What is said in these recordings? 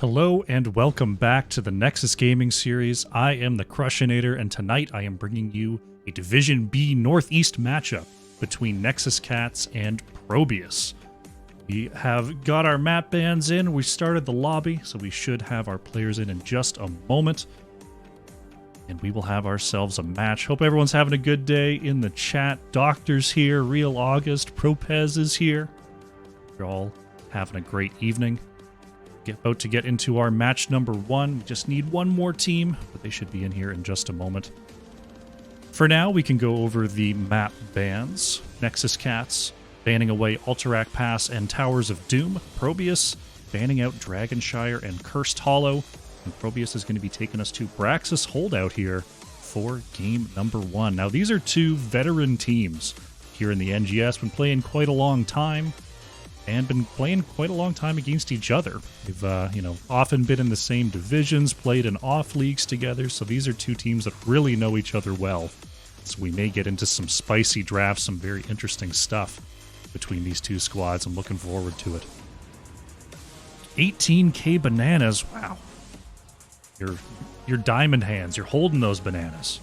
Hello and welcome back to the Nexus Gaming Series. I am the Crushinator, and tonight I am bringing you a Division B Northeast matchup between Nexus Cats and ProBUs. We have got our map bans in, we started the lobby, so we should have our players in just a moment. And we will have ourselves a match. Hope everyone's having a good day in the chat. Doctor's here, Real August, ProPez is here. You're all having a great evening. About to get into our match number 1. We just need one more team, but they should be in here in just a moment. For now, we can go over the map bans. Nexus Cats banning away Alterac Pass and Towers of Doom. ProBUs banning out Dragonshire and Cursed Hollow. And ProBUs is going to be taking us to Braxis Holdout here for game number 1. Now, these are two veteran teams here in the NGS. Been playing quite a long time. And been playing quite a long time against each other. They've, often been in the same divisions, played in off leagues together, so these are two teams that really know each other well. So we may get into some spicy drafts, some very interesting stuff between these two squads. I'm looking forward to it. 18k bananas, wow. Your diamond hands, you're holding those bananas.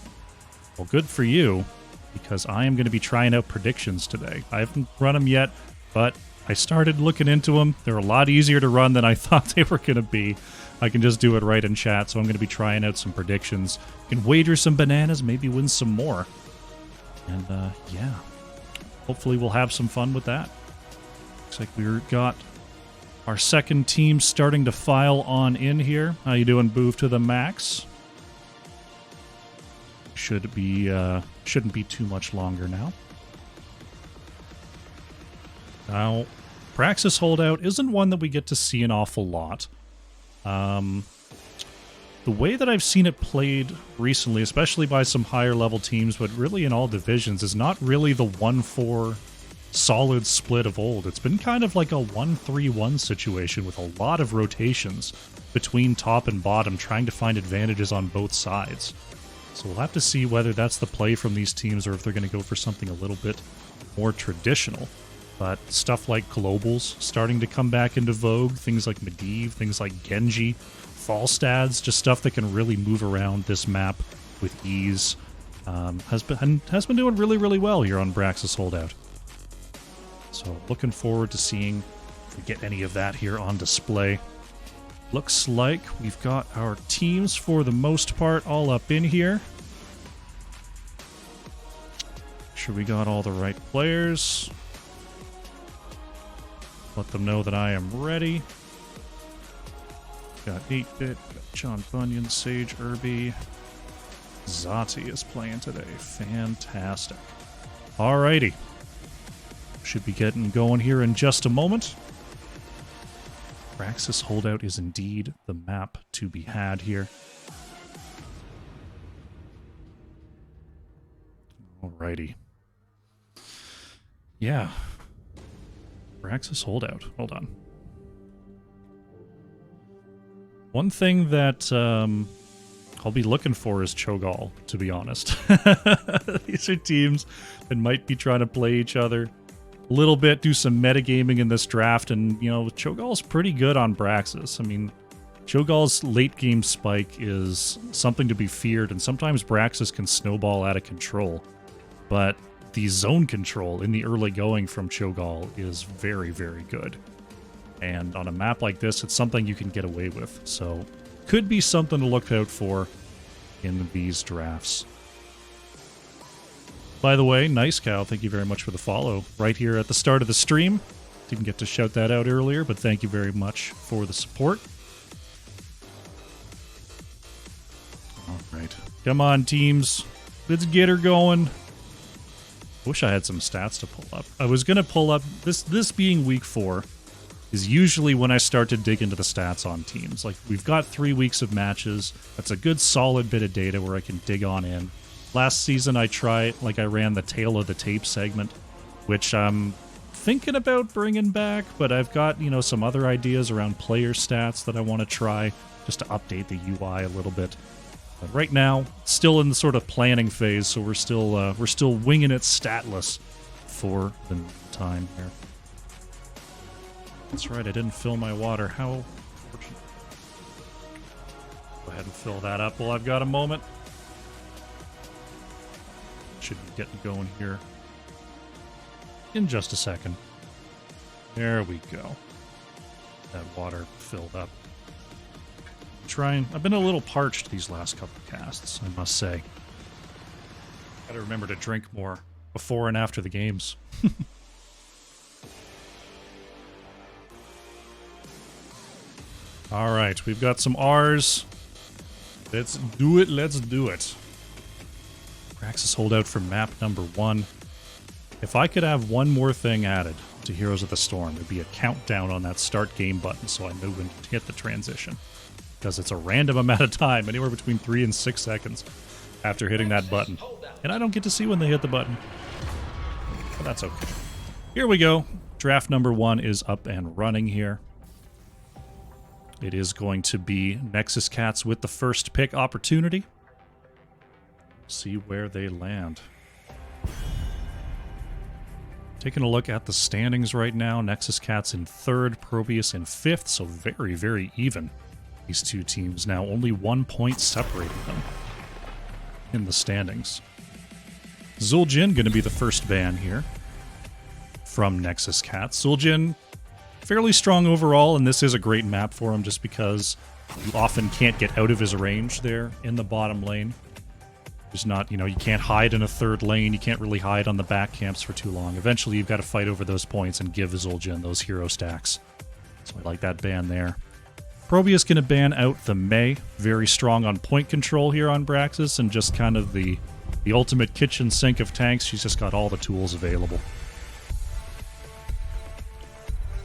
Well, good for you, because I am going to be trying out predictions today. I haven't run them yet, but I started looking into them. They're a lot easier to run than I thought they were going to be. I can just do it right in chat, so I'm going to be trying out some predictions. You can wager some bananas, maybe win some more. And, yeah. Hopefully we'll have some fun with that. Looks like we've got our second team starting to file on in here. How you doing, Boov to the max? Shouldn't be too much longer now. Now, Braxis Holdout isn't one that we get to see an awful lot. The way that I've seen it played recently, especially by some higher level teams, but really in all divisions, is not really the 1-4 solid split of old. It's been kind of like a 1-3-1 situation with a lot of rotations between top and bottom, trying to find advantages on both sides. So we'll have to see whether that's the play from these teams or if they're going to go for something a little bit more traditional. But stuff like globals starting to come back into vogue, things like Medivh, things like Genji, Falstads, just stuff that can really move around this map with ease, has been doing really, really well here on Braxis Holdout. So looking forward to seeing if we get any of that here on display. Looks like we've got our teams for the most part all up in here. Make sure we got all the right players. Let them know that I am ready. Got 8-Bit, got John Bunyan, Sage Irby. Zati is playing today. Fantastic. Alrighty. Should be getting going here in just a moment. Braxis Holdout is indeed the map to be had here. Alrighty. Yeah. Braxis Holdout. Hold on. One thing that I'll be looking for is Cho'Gall, to be honest. These are teams that might be trying to play each other a little bit, do some metagaming in this draft, and, Cho'Gall's pretty good on Braxis. I mean, Cho'Gall's late game spike is something to be feared, and sometimes Braxis can snowball out of control. But the zone control in the early going from Cho'Gall is very, very good. And on a map like this, it's something you can get away with. So, could be something to look out for in these drafts. By the way, Nice Cow, thank you very much for the follow right here at the start of the stream. Didn't get to shout that out earlier, but thank you very much for the support. Alright. Come on, teams. Let's get her going. Wish I had some stats to pull up. I was going to pull up... This being week 4 is usually when I start to dig into the stats on teams. Like, we've got 3 weeks of matches. That's a good solid bit of data where I can dig on in. Last season I ran the Tale of the Tape segment, which I'm thinking about bringing back, but I've got, some other ideas around player stats that I want to try just to update the UI a little bit. But right now, still in the sort of planning phase, so we're still winging it statless for the time here. That's right, I didn't fill my water. How unfortunate. Go ahead and fill that up while I've got a moment. Should be getting going here in just a second. There we go. That water filled up. I've been a little parched these last couple of casts, I must say. Gotta remember to drink more before and after the games. Alright, we've got some R's. Let's do it, let's do it. Praxis holdout for map number 1. If I could have one more thing added to Heroes of the Storm, it'd be a countdown on that start game button so I know when to hit the transition. Because it's a random amount of time, anywhere between 3 and 6 seconds after hitting that button. And I don't get to see when they hit the button. But that's okay. Here we go. Draft number 1 is up and running here. It is going to be Nexus Cats with the first pick opportunity. See where they land. Taking a look at the standings right now. Nexus Cats in 3rd, ProBUs in 5th, so very, very even. These two teams now only 1 point separating them in the standings. Zul'jin going to be the first ban here from Nexus Cats. Zul'jin, fairly strong overall, and this is a great map for him just because you often can't get out of his range there in the bottom lane. There's not, you can't hide in a 3rd lane, you can't really hide on the back camps for too long. Eventually you've got to fight over those points and give Zul'jin those hero stacks. So I like that ban there. ProBUs going to ban out the Mei. Very strong on point control here on Braxis, and just kind of the ultimate kitchen sink of tanks. She's just got all the tools available.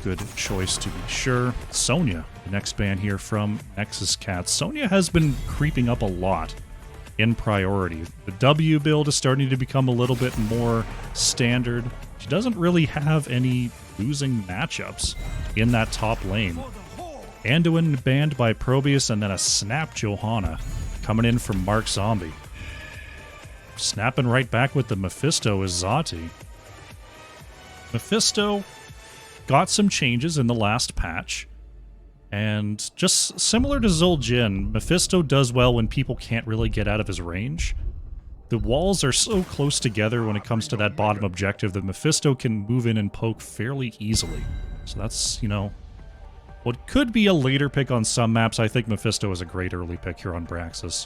Good choice to be sure. Sonya, the next ban here from Nexus Cats. Sonya has been creeping up a lot in priority. The W build is starting to become a little bit more standard. She doesn't really have any losing matchups in that top lane. Anduin banned by ProBUs, and then a Snap Johanna coming in from Mark Zombie. Snapping right back with the Mephisto is Zati. Mephisto got some changes in the last patch, and just similar to Zul'jin, Mephisto does well when people can't really get out of his range. The walls are so close together when it comes to that bottom objective that Mephisto can move in and poke fairly easily. So that's, what could be a later pick on some maps. I think Mephisto is a great early pick here on Braxis.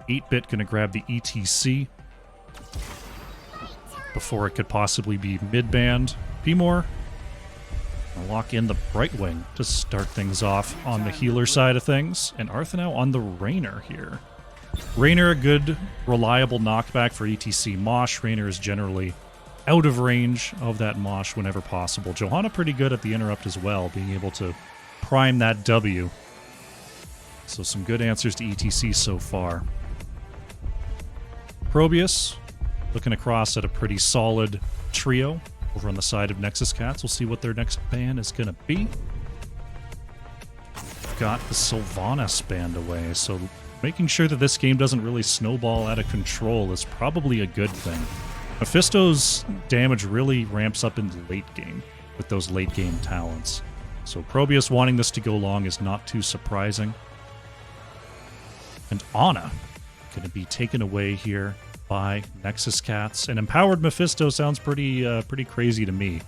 8-bit gonna grab the ETC before it could possibly be mid-band. P-More gonna lock in the Brightwing to start things off on the healer side of things. And Arthanau on the Raynor here. Raynor, a good, reliable knockback for ETC Mosh. Raynor is generally out of range of that Mosh whenever possible. Johanna pretty good at the interrupt as well, being able to prime that W. So some good answers to ETC so far. ProBUs looking across at a pretty solid trio over on the side of Nexus Cats. We'll see what their next ban is going to be. Got the Sylvanas banned away, so making sure that this game doesn't really snowball out of control is probably a good thing. Mephisto's damage really ramps up in the late game with those late game talents. So ProBUs wanting this to go long is not too surprising. And Ana going to be taken away here by Nexus Cats. An empowered Mephisto sounds pretty crazy to me.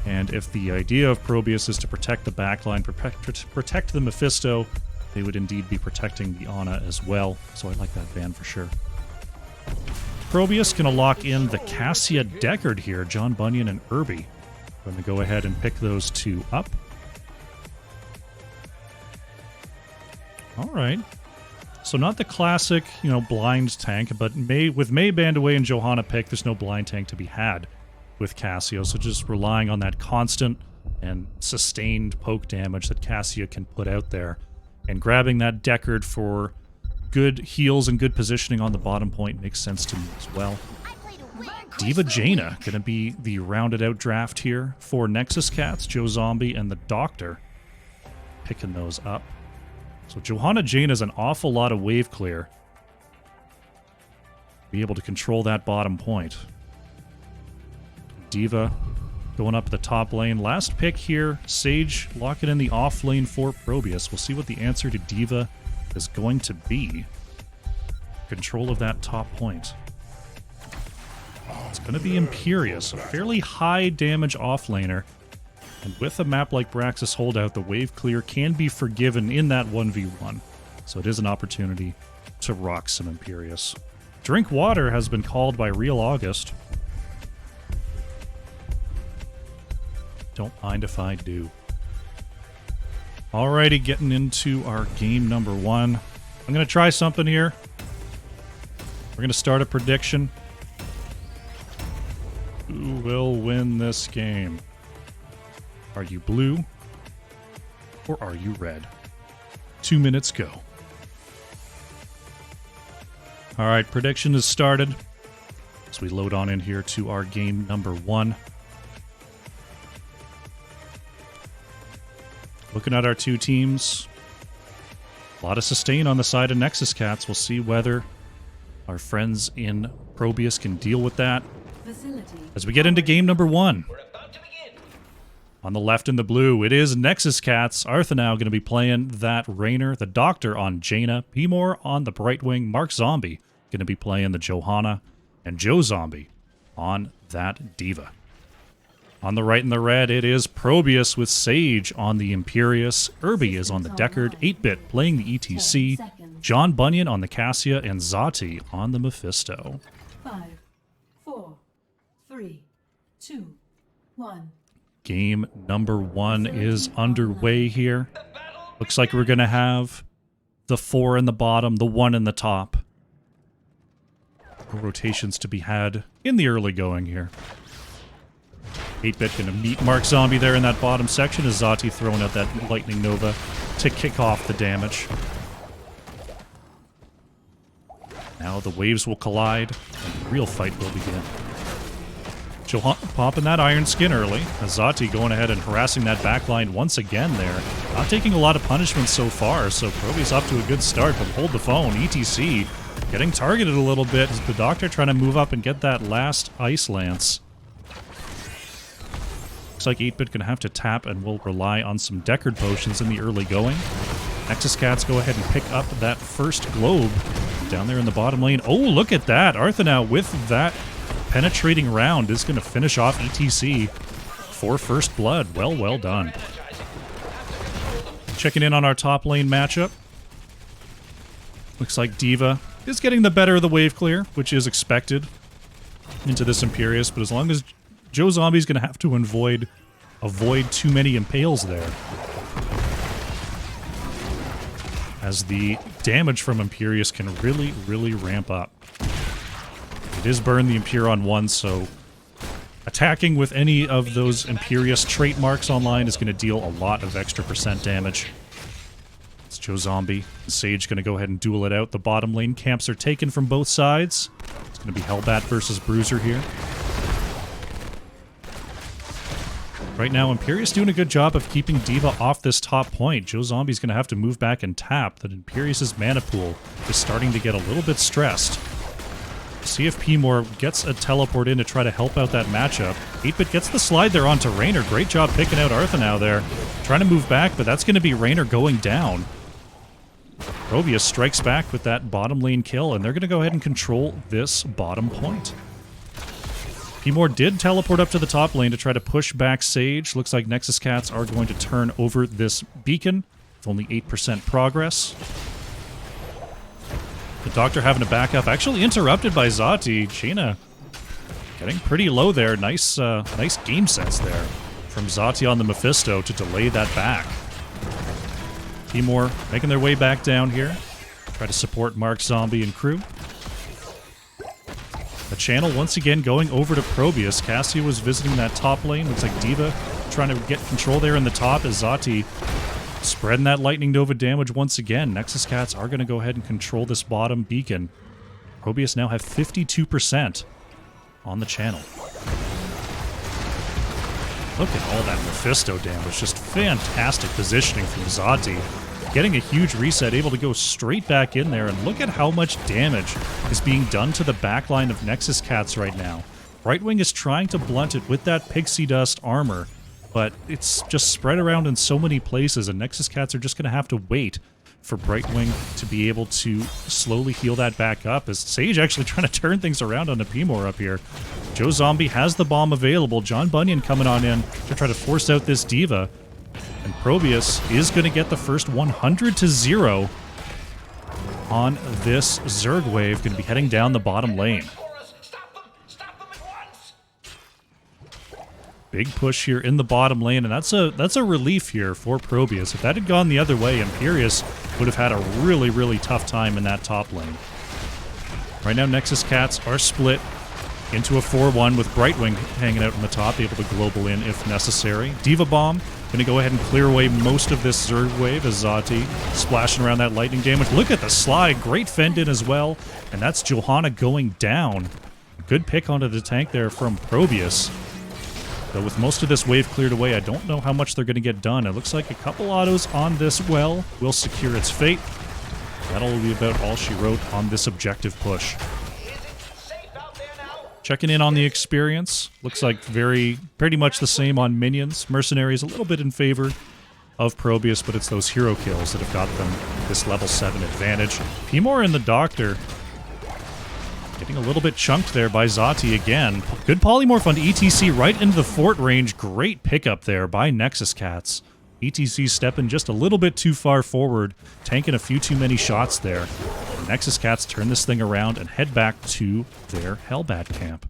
And if the idea of ProBUs is to protect the backline, protect the Mephisto, they would indeed be protecting the Ana as well. So I like that ban for sure. ProBUs going to lock in the Cassia Deckard here. John Bunyan and Irby. Going to go ahead and pick those two up. All right. So not the classic, blind tank, but with Mei banned away and Johanna picked, there's no blind tank to be had with Cassio. So just relying on that constant and sustained poke damage that Cassia can put out there. And grabbing that Deckard for good heals and good positioning on the bottom point makes sense to me as well. Diva Jaina going to be the rounded out draft here for Nexus Cats. Joe Zombie and the Doctor picking those up. So Johanna Jaina is an awful lot of wave clear. Be able to control that bottom point. Diva going up the top lane. Last pick here, Sage locking in the off lane for ProBUs. We'll see what the answer to Diva is going to be control of that top point. It's going to be Imperius, a fairly high damage offlaner. And with a map like Braxis Holdout, the wave clear can be forgiven in that 1v1. So it is an opportunity to rock some Imperius. Drink Water has been called by Real August. Don't mind if I do. Alrighty, getting into our game number 1. I'm going to try something here. We're going to start a prediction. Who will win this game? Are you blue or are you red? 2 minutes go. All right, prediction is started. As we load on in here to our game number 1. Looking at our two teams. A lot of sustain on the side of Nexus Cats. We'll see whether our friends in ProBUs can deal with that. As we get into game number 1. On the left in the blue, it is Nexus Cats. Arthanau going to be playing that Raynor, the Doctor on Jaina. Pmore on the Brightwing. Mark Zombie going to be playing the Johanna. And Joe Zombie on that Diva. On the right in the red, it is ProBUs with Sage on the Imperius. Irby is on the Deckard. 8-Bit playing the ETC. John Bunyan on the Cassia. And Zati on the Mephisto. 5, 4, 3, 2, 1. Game number 1 is underway here. Looks like we're going to have the 4 in the bottom, the 1 in the top. No rotations to be had in the early going here. 8-Bit going to meet Mark Zombie there in that bottom section as Zati throwing out that Lightning Nova to kick off the damage. Now the waves will collide and the real fight will begin. Johanna popping that Iron Skin early. Azati going ahead and harassing that backline once again there. Not taking a lot of punishment so far, so ProBUs off to a good start, but hold the phone. ETC getting targeted a little bit as the Doctor trying to move up and get that last Ice Lance. Looks like 8-Bit gonna have to tap and will rely on some Deckard potions in the early going. Nexus Cats go ahead and pick up that first globe down there in the bottom lane. Oh, look at that! Arthanau with that penetrating round is going to finish off ETC for first blood. Well done. Checking in on our top lane matchup. Looks like Diva is getting the better of the wave clear, which is expected into this Imperius, but as long as Joe Zombie's going to have to avoid too many impales there. As the damage from Imperius can really ramp up. It is burn the Imperius on 1, so attacking with any of those Imperius trademarks online is going to deal a lot of extra % damage. It's Joe Zombie. Sage going to go ahead and duel it out. The bottom lane camps are taken from both sides. It's going to be Hellbat versus Bruiser here. Right now, Imperius doing a good job of keeping Diva off this top point. Joe Zombie's going to have to move back and tap. That Imperius' mana pool is starting to get a little bit stressed. See if Pmore gets a teleport in to try to help out that matchup. 8-Bit gets the slide there onto Raynor. Great job picking out Arthanau there. Trying to move back, but that's going to be Raynor going down. ProBUs strikes back with that bottom lane kill, and they're going to go ahead and control this bottom point. Pmore did teleport up to the top lane to try to push back Sage. Looks like Nexus Cats are going to turn over this beacon with only 8% progress. The Doctor having to back up, actually interrupted by Zati. Jaina getting pretty low there. Nice game sense there from Zati on the Mephisto to delay that back. Pmore making their way back down here. Try to support Mark Zombie and crew. The channel once again going over to ProBUs. Cassia was visiting that top lane. Looks like Diva trying to get control there in the top as Zati spreading that Lightning Nova damage once again. Nexus Cats are going to go ahead and control this bottom beacon. ProBUs now have 52% on the channel. Look at all that Mephisto damage. Just fantastic positioning from Zati. Getting a huge reset, able to go straight back in there, and look at how much damage is being done to the backline of Nexus Cats right now. Brightwing is trying to blunt it with that pixie dust armor, but it's just spread around in so many places, and Nexus Cats are just going to have to wait for Brightwing to be able to slowly heal that back up, as Sage actually trying to turn things around on the Pimor up here. Joe Zombie has the bomb available. John Bunyan coming on in to try to force out this D.Va. And ProBUs is going to get the first 100-0 on this Zerg wave. Going to be heading down the bottom lane. Big push here in the bottom lane, and that's a relief here for ProBUs. If that had gone the other way, Imperius would have had a really, really tough time in that top lane. Right now, Nexus Cats are split into a 4-1 with Brightwing hanging out in the top, able to global in if necessary. D.Va Bomb going to go ahead and clear away most of this Zerg wave as Zati splashing around that lightning damage. Look at the slide, great fend in as well, and that's Johanna going down. Good pick onto the tank there from ProBUs. Though with most of this wave cleared away, I don't know how much they're going to get done. It looks like a couple autos on this well will secure its fate. That'll be about all she wrote on this objective push. Checking in on the experience. Looks like pretty much the same on minions. Mercenaries a little bit in favor of ProBUs, but it's those hero kills that have got them this level 7 advantage. Pimor and the Doctor getting a little bit chunked there by Zati again. Good polymorph on ETC right into the fort range. Great pickup there by Nexus Cats. ETC stepping just a little bit too far forward, tanking a few too many shots there. The Nexus Cats turn this thing around and head back to their Hellbat camp.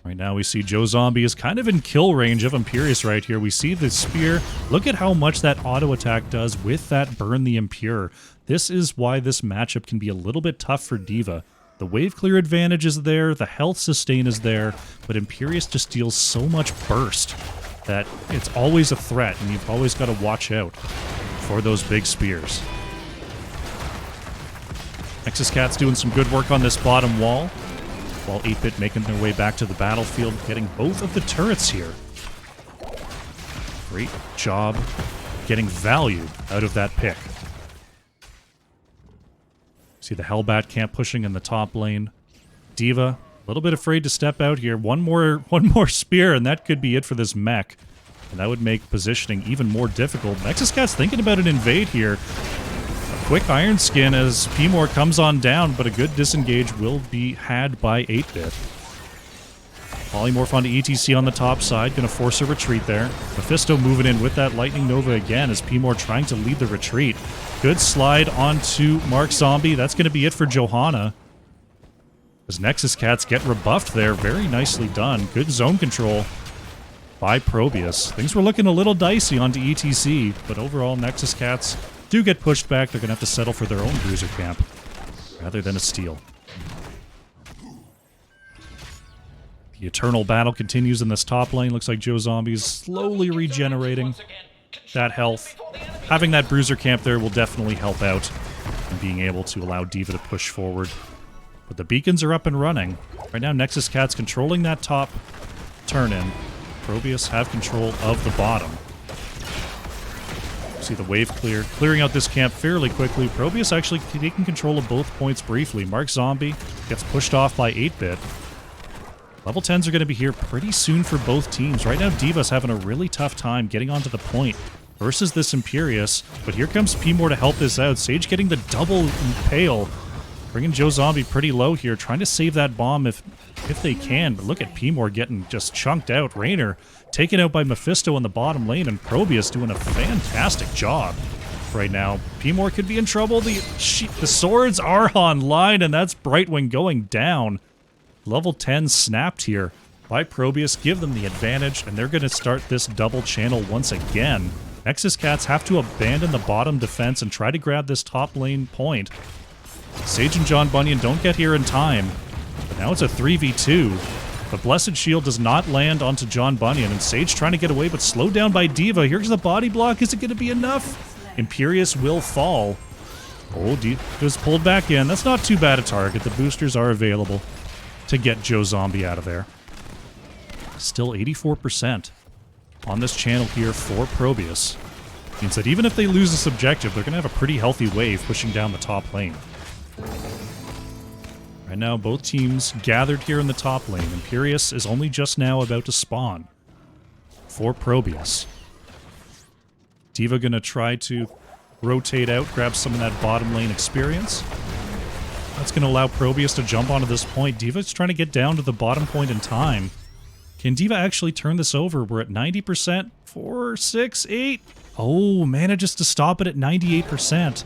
Right now we see Joe Zombie is kind of in kill range of Imperius right here. We see the spear. Look at how much that auto attack does with that Burn the Impure. This is why this matchup can be a little bit tough for D.Va. The wave clear advantage is there, the health sustain is there, but Imperius just deals so much burst that it's always a threat, and you've always got to watch out for those big spears. Nexus Cat's doing some good work on this bottom wall, while 8-Bit making their way back to the battlefield, getting both of the turrets here. Great job getting value out of that pick. See the Hellbat camp pushing in the top lane. D.Va, a little bit afraid to step out here. One more spear, and that could be it for this mech. And that would make positioning even more difficult. Nexus Cat's thinking about an invade here. A quick Iron Skin as Pimor comes on down, but a good disengage will be had by 8-Bit. Polymorph onto ETC on the top side, gonna force a retreat there. Mephisto moving in with that Lightning Nova again as Pimor trying to lead the retreat. Good slide onto Mark Zombie. That's gonna be it for Johanna. As Nexus Cats get rebuffed there, very nicely done. Good zone control by ProBUs. Things were looking a little dicey onto ETC, but overall Nexus Cats do get pushed back. They're gonna have to settle for their own bruiser camp rather than a steal. The eternal battle continues in this top lane. Looks like Joe Zombie's slowly regenerating that health. Having that bruiser camp there will definitely help out in being able to allow D.Va to push forward. But the beacons are up and running. Right now, Nexus Cat's controlling that top turn-in. ProBUs have control of the bottom. See the wave clearing out this camp fairly quickly. ProBUs actually taking control of both points briefly. Mark Zombie gets pushed off by 8-Bit. Level 10s are going to be here pretty soon for both teams. Right now, D.Va's having a really tough time getting onto the point versus this Imperius. But here comes Pimor to help this out. Sage getting the double impale. Bringing Joe Zombie pretty low here, trying to save that bomb if they can. But look at Pimor getting just chunked out. Raynor taken out by Mephisto in the bottom lane, and ProBUs doing a fantastic job right now. Pimor could be in trouble. The swords are online, and that's Brightwing going down. Level 10 snapped here by ProBUs, give them the advantage, and they're going to start this double channel once again. Nexus Cats have to abandon the bottom defense and try to grab this top lane point. Sage and John Bunyan don't get here in time, but now it's a 3v2. The Blessed Shield does not land onto John Bunyan, and Sage trying to get away, but slowed down by D.Va. Here's the body block. Is it going to be enough? Imperius will fall. Oh, D.Va's pulled back in. That's not too bad a target. The boosters are available to get Joe Zombie out of there. Still 84% on this channel here for ProBUs. Means that even if they lose this objective, they're going to have a pretty healthy wave pushing down the top lane. Right now, both teams gathered here in the top lane. Imperius is only just now about to spawn for ProBUs. D.Va going to try to rotate out, grab some of that bottom lane experience. That's going to allow ProBUs to jump onto this point. D.Va's trying to get down to the bottom point in time. Can D.Va actually turn this over? We're at 90%. 4, 6, 8. Oh, manages to stop it at 98%.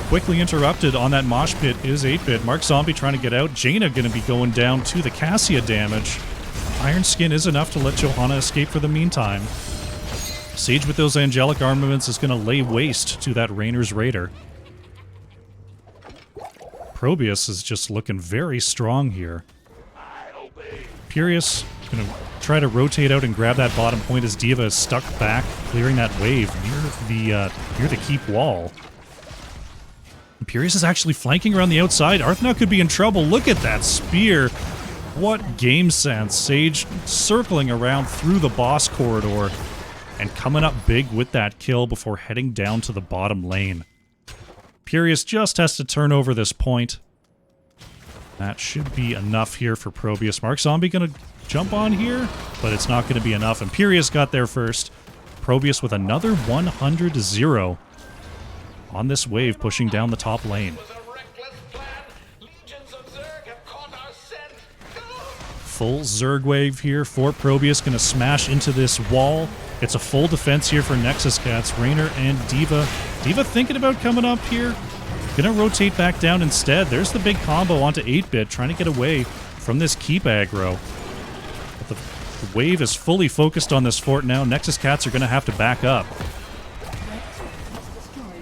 Quickly interrupted on that mosh pit is 8-Bit. Mark Zombie trying to get out. Jaina going to be going down to the Cassia damage. Iron Skin is enough to let Johanna escape for the meantime. Sage with those angelic armaments is going to lay waste to that Rainer's Raider. ProBUs is just looking very strong here. Furious going to try to rotate out and grab that bottom point as D.Va is stuck back, clearing that wave near the keep wall. Imperius is actually flanking around the outside. Arthna could be in trouble. Look at that spear. What game sense. Sage circling around through the boss corridor and coming up big with that kill before heading down to the bottom lane. Imperius just has to turn over this point. That should be enough here for ProBUs. Mark Zombie going to jump on here, but it's not going to be enough. Imperius got there first. ProBUs with another 100-0 on this wave, pushing down the top lane. Full Zerg wave here for ProBUs, going to smash into this wall. It's a full defense here for Nexus Cats, Rainer and D.Va. D.Va thinking about coming up here. Gonna rotate back down instead. There's the big combo onto 8-Bit, trying to get away from this keep aggro. But the wave is fully focused on this fort now. Nexus Cats are gonna have to back up.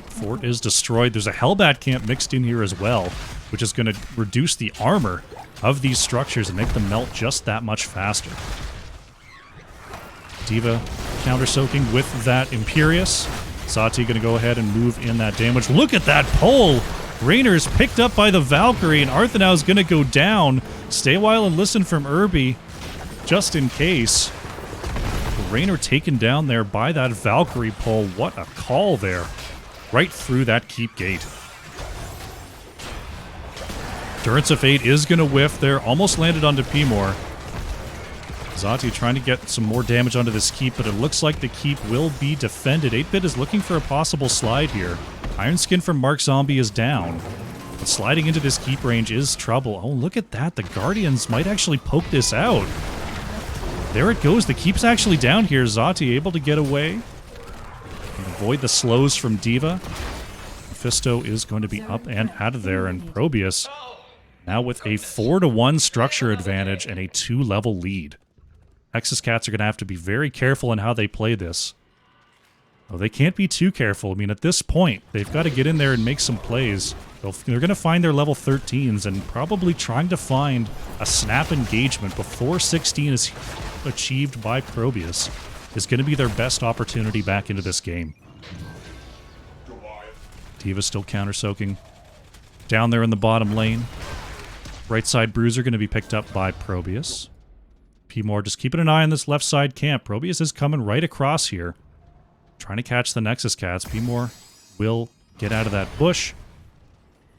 Fort is destroyed. There's a Hellbat camp mixed in here as well, which is gonna reduce the armor of these structures and make them melt just that much faster. D.Va counter-soaking with that Imperius. Sati gonna go ahead and move in that damage. Look at that pole! Rainer's picked up by the Valkyrie, and Arthanau's gonna go down. Stay a while and listen from Irby, just in case. Rainer taken down there by that Valkyrie pole. What a call there. Right through that keep gate. Durance of Fate is gonna whiff there. Almost landed onto P-More. Zati trying to get some more damage onto this keep, but it looks like the keep will be defended. 8-Bit is looking for a possible slide here. Iron Skin from Mark Zombie is down. But sliding into this keep range is trouble. Oh, look at that. The Guardians might actually poke this out. There it goes. The keep's actually down here. Zati able to get away. And avoid the slows from D.Va. Mephisto is going to be up and out of there, and ProBUs now with a 4-1 structure advantage and a 2-level lead. Nexus Cats are going to have to be very careful in how they play this. Oh, they can't be too careful. I mean, at this point, they've got to get in there and make some plays. They're going to find their level 13s and probably trying to find a snap engagement before 16 is achieved by ProBUs is going to be their best opportunity back into this game. D.Va still counter-soaking. Down there in the bottom lane. Right side Bruiser going to be picked up by ProBUs. P-More just keeping an eye on this left side camp. ProBUs is coming right across here. Trying to catch the Nexus Cats. P-More will get out of that bush.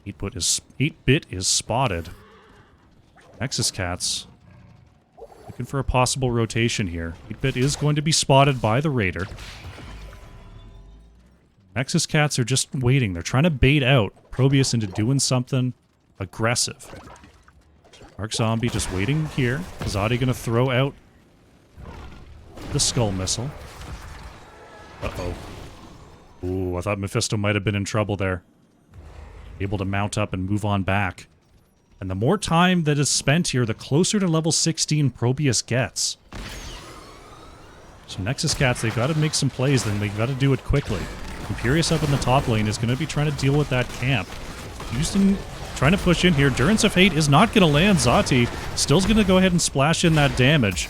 8-Bit is spotted. Nexus Cats looking for a possible rotation here. 8-Bit is going to be spotted by the Raider. Nexus Cats are just waiting. They're trying to bait out ProBUs into doing something aggressive. Mark Zombie just waiting here. Zati gonna throw out the Skull Missile. Uh-oh. Ooh, I thought Mephisto might have been in trouble there. Able to mount up and move on back. And the more time that is spent here, the closer to level 16 ProBUs gets. So Nexus Cats, they've got to make some plays, then they've got to do it quickly. Imperius up in the top lane is going to be trying to deal with that camp. Houston trying to push in here. Durance of Hate is not going to land. Zati still's going to go ahead and splash in that damage.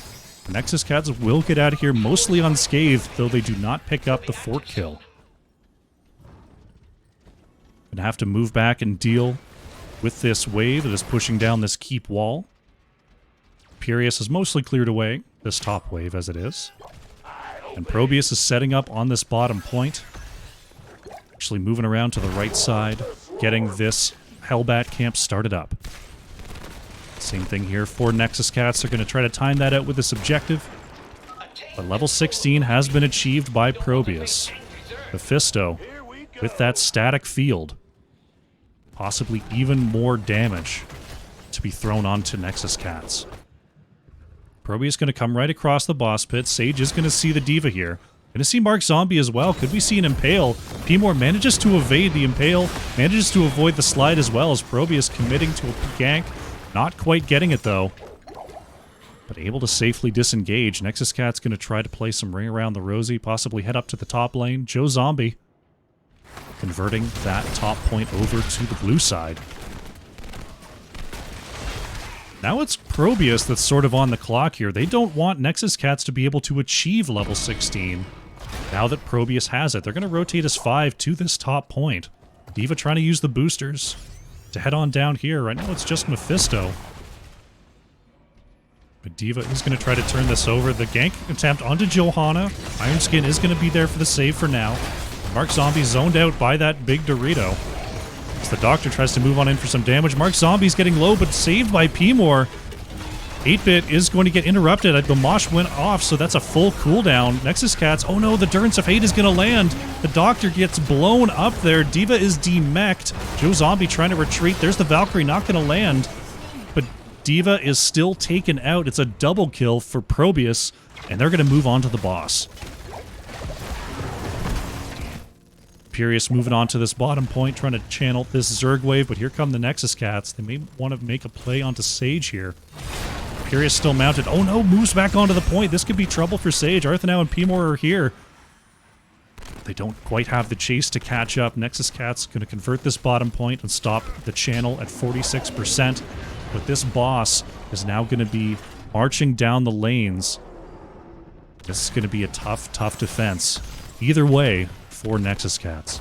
Nexus Cats will get out of here mostly unscathed, though they do not pick up the fort kill. Gonna have to move back and deal with this wave that is pushing down this keep wall. Imperius is mostly cleared away, this top wave as it is. And ProBUs is setting up on this bottom point. Actually moving around to the right side, getting this Hellbat camp started up. Same thing here for Nexus Cats. They're going to try to time that out with this objective. But level 16 has been achieved by ProBUs. Mephisto, with that static field, possibly even more damage to be thrown onto Nexus Cats. ProBUs going to come right across the boss pit. Sage is going to see the Diva here. Going to see Mark Zombie as well. Could we see an Impale? P-More manages to evade the Impale, manages to avoid the slide as well as ProBUs committing to a gank. Not quite getting it though, but able to safely disengage. Nexus Cat's going to try to play some ring around the rosy, possibly head up to the top lane. Joe Zombie converting that top point over to the blue side. Now it's ProBUs that's sort of on the clock here. They don't want Nexus Cats to be able to achieve level 16. Now that ProBUs has it, they're going to rotate as 5 to this top point. Diva trying to use the boosters to head on down here. Right now it's just Mephisto. But Diva is going to try to turn this over. The gank attempt onto Johanna. Iron Skin is going to be there for the save for now. Mark Zombie zoned out by that big Dorito. As the Doctor tries to move on in for some damage. Mark Zombie's getting low, but saved by P-More. 8-Bit is going to get interrupted. The Mosh went off, so that's a full cooldown. Nexus Cats, oh no, the Durance of Hate is going to land. The Doctor gets blown up there. Diva is demeched. Joe Zombie trying to retreat. There's the Valkyrie, not going to land. But Diva is still taken out. It's a double kill for ProBUs, and they're going to move on to the boss. Furious moving on to this bottom point, trying to channel this Zerg wave, but here come the Nexus Cats. They may want to make a play onto Sage here. Furious still mounted. Oh no, moves back onto the point. This could be trouble for Sage. Arthanau and P-More are here. They don't quite have the chase to catch up. Nexus Cat's going to convert this bottom point and stop the channel at 46%. But this boss is now going to be marching down the lanes. This is going to be a tough, tough defense. Either way, for Nexus Cats.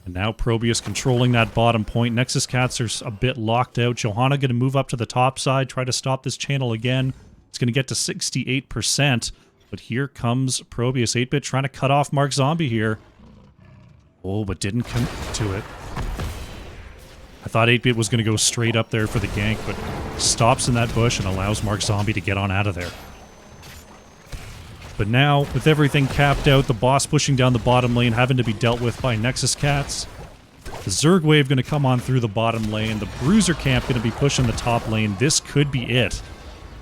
And now ProBUs controlling that bottom point. Nexus Cats are a bit locked out. Johanna going to move up to the top side, try to stop this channel again. It's going to get to 68%. But here comes ProBUs. 8-Bit trying to cut off Mark Zombie here. Oh, but didn't come to it. I thought 8-Bit was going to go straight up there for the gank, but stops in that bush and allows Mark Zombie to get on out of there. But now, with everything capped out, the boss pushing down the bottom lane, having to be dealt with by Nexus Cats. The Zerg wave going to come on through the bottom lane. The Bruiser camp going to be pushing the top lane. This could be it.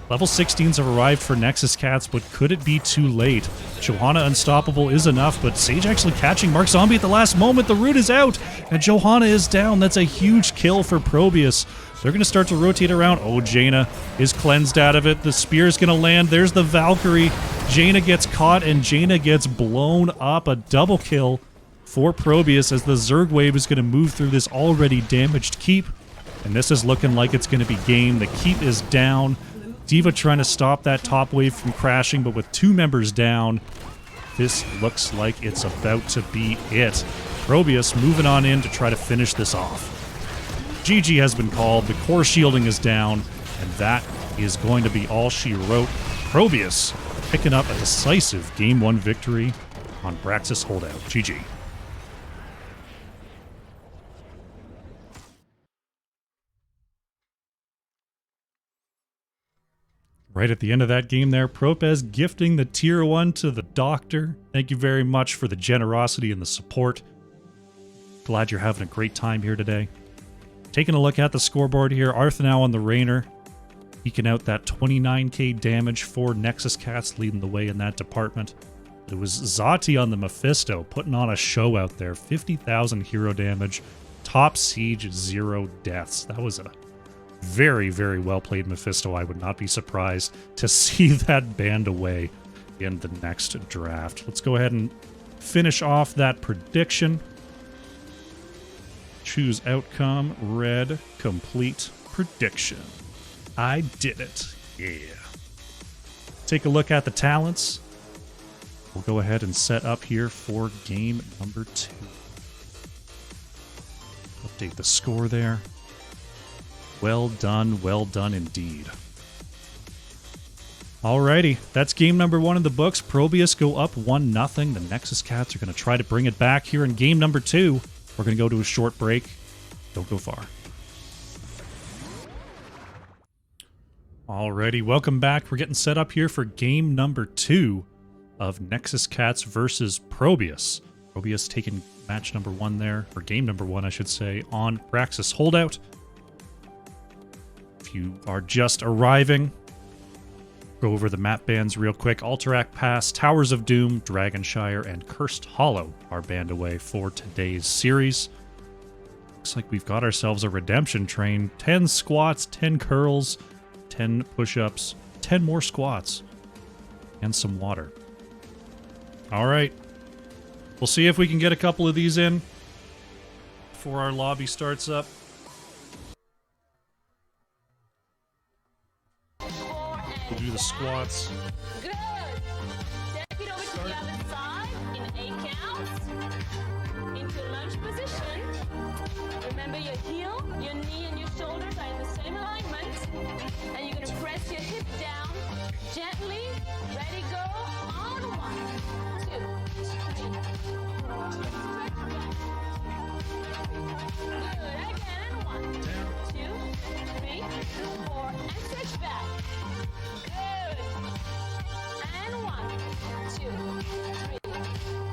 Level 16s have arrived for Nexus Cats, but could it be too late? Johanna unstoppable is enough, but Sage actually catching Mark Zombie at the last moment. The root is out, and Johanna is down. That's a huge kill for ProBUs. They're going to start to rotate around. Oh, Jaina is cleansed out of it. The spear is going to land. There's the Valkyrie. Jaina gets caught, and Jaina gets blown up. A double kill for ProBUs as the Zerg wave is going to move through this already damaged keep. And this is looking like it's going to be game. The keep is down. Diva trying to stop that top wave from crashing, but with 2 members down, this looks like it's about to be it. ProBUs moving on in to try to finish this off. GG has been called, the core shielding is down, and that is going to be all she wrote. ProBUs picking up a decisive Game 1 victory on Braxis Holdout. GG. Right at the end of that game there, ProBUs gifting the Tier 1 to the Doctor. Thank you very much for the generosity and the support. Glad you're having a great time here today. Taking a look at the scoreboard here, Arthanau on the Rainer, eking out that 29k damage for Nexus Cats, leading the way in that department. It was Zati on the Mephisto, putting on a show out there. 50,000 hero damage, top siege, 0 deaths. That was a very, very well played Mephisto. I would not be surprised to see that banned away in the next draft. Let's go ahead and finish off that prediction. Choose outcome, red, complete prediction. I did it. Yeah. Take a look at the talents. We'll go ahead and set up here for game number 2. Update the score there. Well done indeed. Alrighty, that's game number 1 in the books. ProBUs go up 1-0. The Nexus Cats are going to try to bring it back here in game number 2. We're going to go to a short break. Don't go far. Alrighty, welcome back. We're getting set up here for game number 2 of Nexus Cats versus ProBUs. ProBUs taking match number 1 there, or game number 1, I should say, on Praxis Holdout. If you are just arriving, go over the map bans real quick. Alterac Pass, Towers of Doom, Dragonshire, and Cursed Hollow are banned away for today's series. Looks like we've got ourselves a redemption train. 10 squats, 10 curls, 10 push-ups, 10 more squats, and some water. Alright. We'll see if we can get a couple of these in before our lobby starts up. We'll do the squats. Good. Step it over to the other side in 8 counts. Into lunge position. Remember your heel, your knee, and your shoulders are in the same alignment. And you're going to press your hip down gently. Ready, go. On 1, 2, 3, 4. Stretch back. Good. Again. 1, 2, 3, 4. And stretch back. Good. And 1, 2, 3,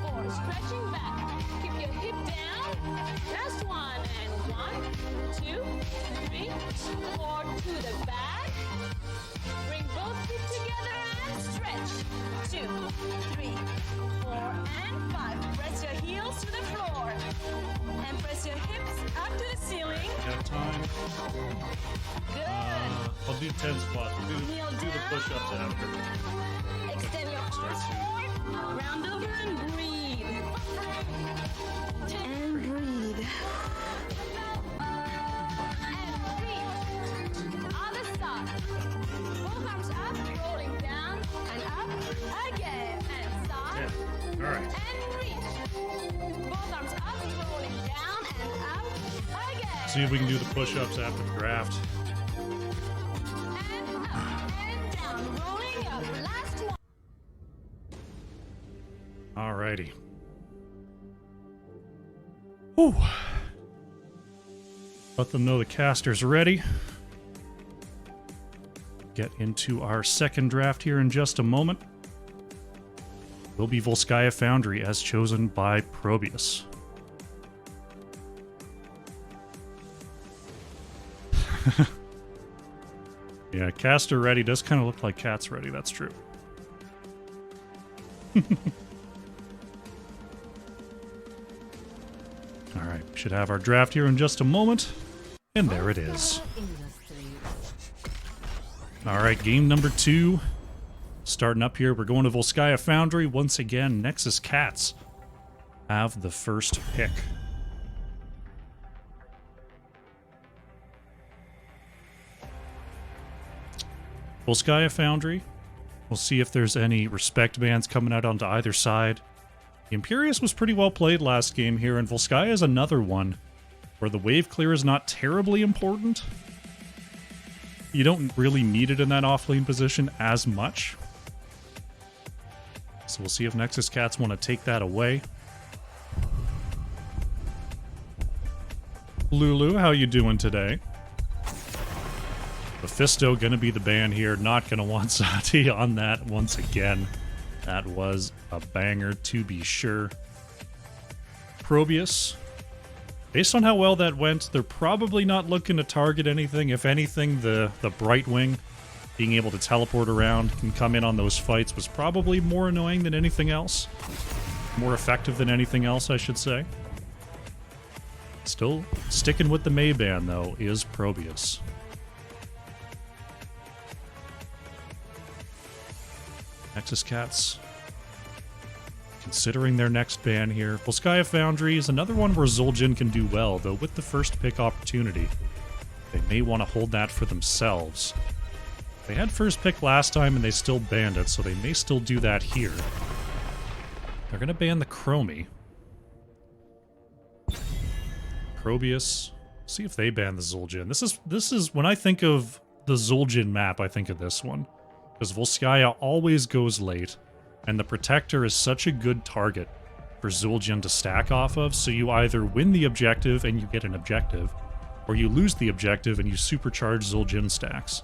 4. Stretching back. Keep your hip down. Last one. And 1, 2, 3, 4. To the back. Bring both feet together and stretch. 2, 3, 4, and 5. Press your heels to the floor. And press your hips up to the ceiling. Got time. Good. I'll do 10 squats. We'll do the push-ups after. Extend your arms forward, round over and breathe. And breathe. And reach. Other side. Both arms up, rolling down and up. Again. And side. Yeah. Alright. And reach. Both arms up, rolling down and up. Again. See if we can do the push-ups after the draft. And up and down. Rolling up. Last one. Alrighty. Whew. Let them know the caster's ready. Get into our second draft here in just a moment. Will be Volskaya Foundry as chosen by ProBUs. Yeah, caster ready does kind of look like cat's ready, that's true. Alright, we should have our draft here in just a moment. And there it is. Alright, game number 2. Starting up here, we're going to Volskaya Foundry. Once again, Nexus Cats have the first pick. Volskaya Foundry. We'll see if there's any respect bans coming out onto either side. The Imperius was pretty well played last game here, and Volskaya is another one where the wave clear is not terribly important. You don't really need it in that offlane position as much. So we'll see if Nexus Cats want to take that away. Lulu, how you doing today? Mephisto gonna be the ban here. Not gonna want Sati on that once again. That was a banger to be sure. ProBUs. Based on how well that went, they're probably not looking to target anything. If anything, the Brightwing being able to teleport around and come in on those fights was probably more annoying than anything else. More effective than anything else, I should say. Still sticking with the May ban, though, is ProBUs. Nexus Cats considering their next ban here. Volskaya Foundry is another one where Zul'jin can do well, though with the first pick opportunity, they may want to hold that for themselves. They had first pick last time and they still banned it, so they may still do that here. They're going to ban the Chromie. ProBUs. See if they ban the Zul'jin. This is when I think of the Zul'jin map, I think of this one. Because Volskaya always goes late, and the Protector is such a good target for Zul'jin to stack off of, so you either win the objective and you get an objective, or you lose the objective and you supercharge Zul'jin stacks.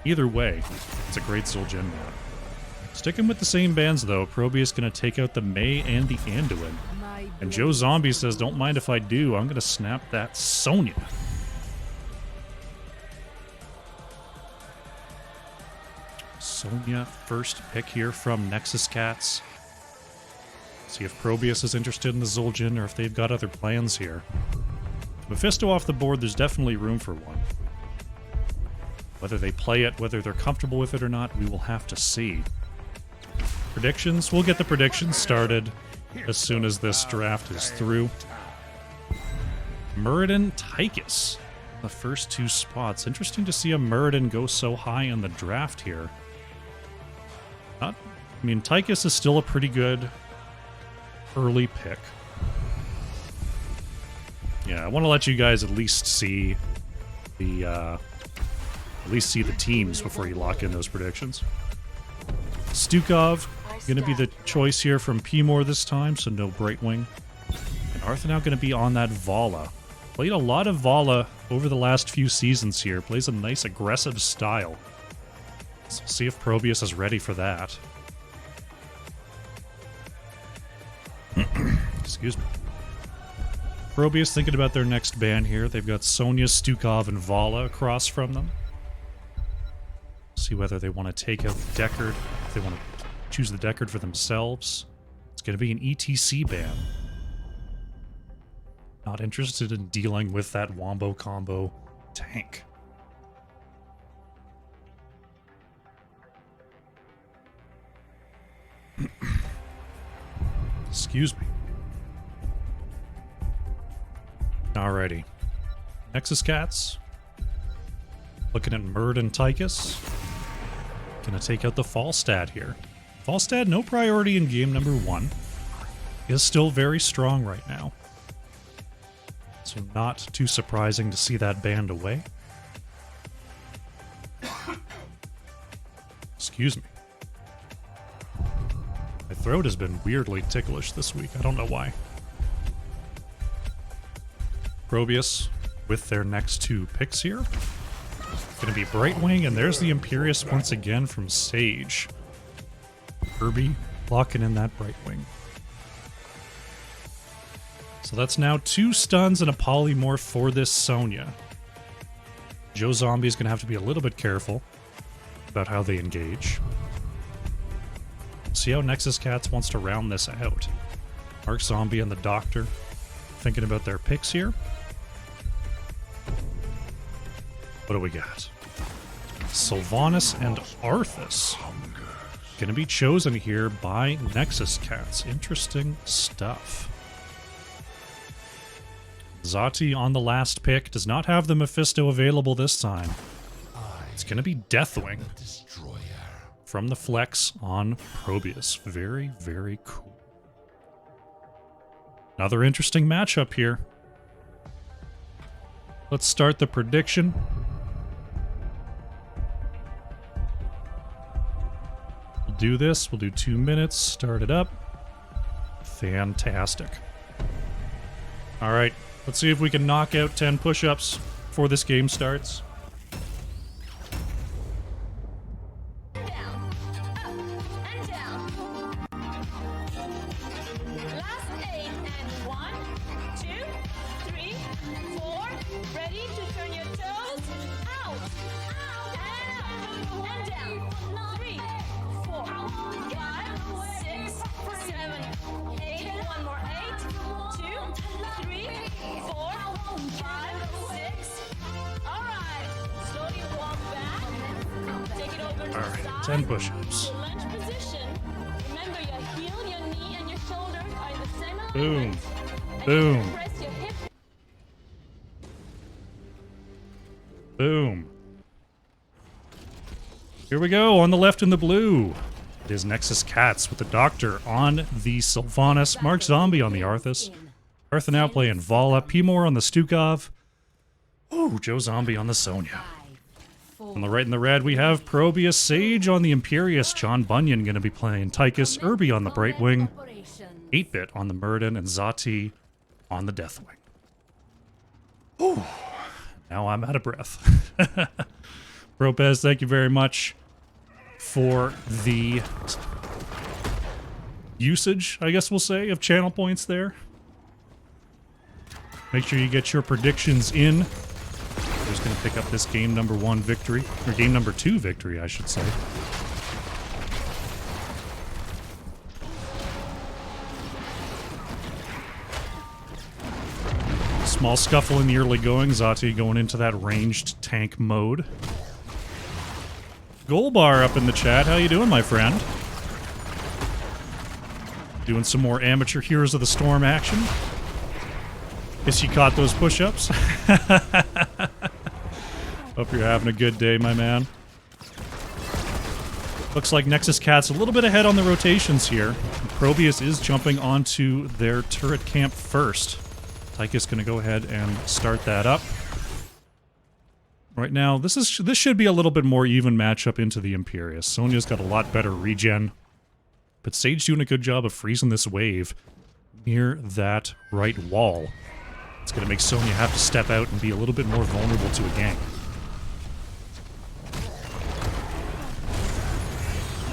Either way, it's a great Zul'jin map. Sticking with the same bands though, ProBUs gonna take out the Mei and the Anduin. And Joe Zombie says, don't mind if I do, I'm gonna snap that Sonya. Sonya, first pick here from Nexus Cats. See if ProBUs is interested in the Zul'jin or if they've got other plans here. Mephisto off the board, there's definitely room for one. Whether they play it, whether they're comfortable with it or not, we will have to see. Predictions? We'll get the predictions started as soon as this draft is through. Muradin, Tychus, the first two spots. Interesting to see a Muradin go so high in the draft here. I mean, Tychus is still a pretty good early pick. Yeah, I want to let you guys at least see the teams before you lock in those predictions. Stukov going to be the choice here from P-More this time, so no Brightwing. And Arthur now going to be on that Vala. Played a lot of Vala over the last few seasons here. Plays a nice aggressive style. So we'll see if ProBUs is ready for that. Excuse me. ProBUs thinking about their next ban here. They've got Sonya, Stukov, and Vala across from them. See whether they want to take out the Deckard, if they want to choose the Deckard for themselves. It's going to be an ETC ban. Not interested in dealing with that Wombo combo tank. Excuse me. Alrighty. Nexus Cats. Looking at Murd and Tychus. Gonna take out the Falstad here. Falstad, no priority in game number 1. Is still very strong right now. So not too surprising to see that banned away. Excuse me. My throat has been weirdly ticklish this week. I don't know why. ProBUs with their next two picks here. Gonna be Brightwing, and there's the Imperius once again from Sage. Kirby locking in that Brightwing. So that's now 2 stuns and a polymorph for this Sonya. Joe Zombie is gonna have to be a little bit careful about how they engage. See how Nexus Cats wants to round this out. Mark Zombie and the Doctor thinking about their picks here. What do we got? Sylvanas and Arthas. Gonna be chosen here by Nexus Cats. Interesting stuff. Zati on the last pick. Does not have the Mephisto available this time. It's gonna be Deathwing from the Flex on ProBUs. Very, very cool. Another interesting matchup here. Let's start the prediction. We'll do this. We'll do 2 minutes. Start it up. Fantastic. All right. Let's see if we can knock out 10 push-ups before this game starts. Down, up, and down. Last 8 and 1, 2, 3, 4. Ready to turn your toes out, and up, and down. 3, 4, 5, 6, 7, 8. One more 8. 2, 3, 4, 5, 6. All right. Slowly walk back. Take it over to All the right, side. 10 push-ups. To lunge position. Remember, your heel, your knee, and your shoulders are in the center. Boom. And Boom. you can press your hip. Boom. Here we go, on the left in the blue. It is Nexus Cats with the Doctor on the Sylvanas, Mark Zombie on the Arthas. Arthur now playing Vala, P-More on the Stukov. Ooh, Joe Zombie on the Sonya. On the right in the red, we have ProBUs, Sage on the Imperius, John Bunyan going to be playing Tychus, Irby on the Brightwing, 8-Bit on the Murden, and Zati on the Deathwing. Ooh, now I'm out of breath. Ropez, thank you very much for the usage, I guess we'll say, of channel points there. Make sure you get your predictions in. I'm just going to pick up this game number 1 victory, or game number 2 victory, I should say. Small scuffle in the early going. Zati going into that ranged tank mode. Golbar up in the chat. How you doing, my friend? Doing some more amateur Heroes of the Storm action. Guess you caught those push-ups. Hope you're having a good day, my man. Looks like Nexus Cat's a little bit ahead on the rotations here. ProBUs is jumping onto their turret camp first. Tychus going to go ahead and start that up. Right now, this should be a little bit more even matchup into the Imperius. Sonya's got a lot better regen. But Sage doing a good job of freezing this wave near that right wall. It's going to make Sonya have to step out and be a little bit more vulnerable to a gank.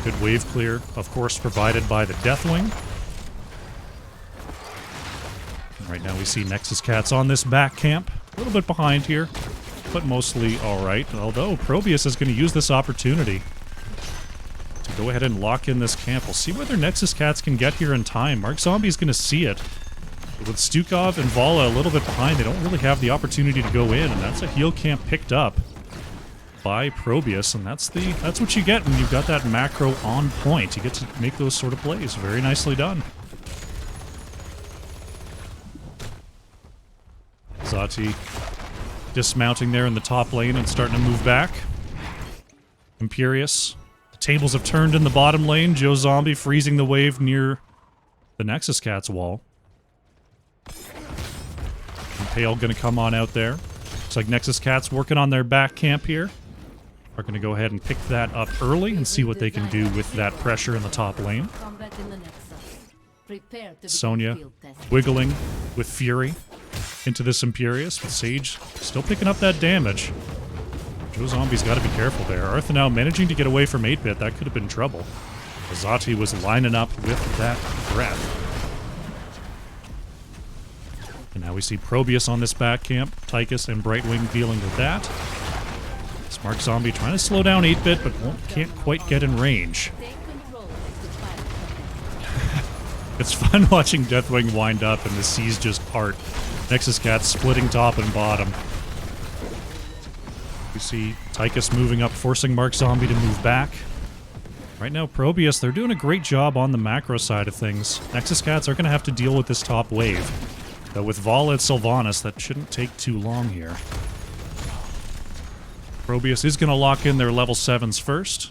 Good wave clear, of course, provided by the Deathwing. Right now we see Nexus Cats on this back camp. A little bit behind here, but mostly alright. Although ProBUs is going to use this opportunity to go ahead and lock in this camp. We'll see whether Nexus Cats can get here in time. Mark Zombie's going to see it. But with Stukov and Vala a little bit behind, they don't really have the opportunity to go in, and that's a heal camp picked up by ProBUs, and that's what you get when you've got that macro on point. You get to make those sort of plays. Very nicely done. Zati dismounting there in the top lane and starting to move back. Imperius. The tables have turned in the bottom lane. Joe Zombie freezing the wave near the Nexus Cats wall. And Pale gonna come on out there. Looks like Nexus Cats working on their back camp here. Are gonna go ahead and pick that up early and see what they can do with that pressure in the top lane. Sonya wiggling with Fury into this Imperius, with Sage still picking up that damage. Joe Zombie's got to be careful there. Arthur now managing to get away from 8-Bit. That could have been trouble. Azati was lining up with that breath. And now we see ProBUs on this back camp. Tychus and Brightwing dealing with that. Smart Zombie trying to slow down 8-Bit, but can't quite get in range. It's fun watching Deathwing wind up and the seas just part. Nexus Cat splitting top and bottom. We see Tychus moving up, forcing Mark Zombie to move back. Right now, ProBUs, they're doing a great job on the macro side of things. Nexus Cats are going to have to deal with this top wave. But with Vala and Sylvanas, that shouldn't take too long here. ProBUs is going to lock in their level 7s first.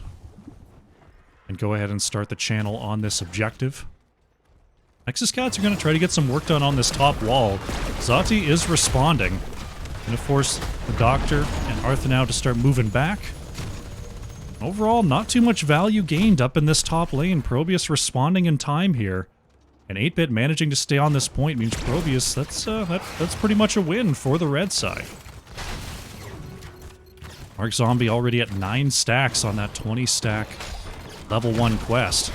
And go ahead and start the channel on this objective. Nexus Cats are going to try to get some work done on this top wall. Zati is responding. Going to force the Doctor and Arthanau to start moving back. Overall, not too much value gained up in this top lane. ProBUs responding in time here. And 8-Bit managing to stay on this point means ProBUs, that's pretty much a win for the red side. Mark Zombie already at 9 stacks on that 20-stack level 1 quest.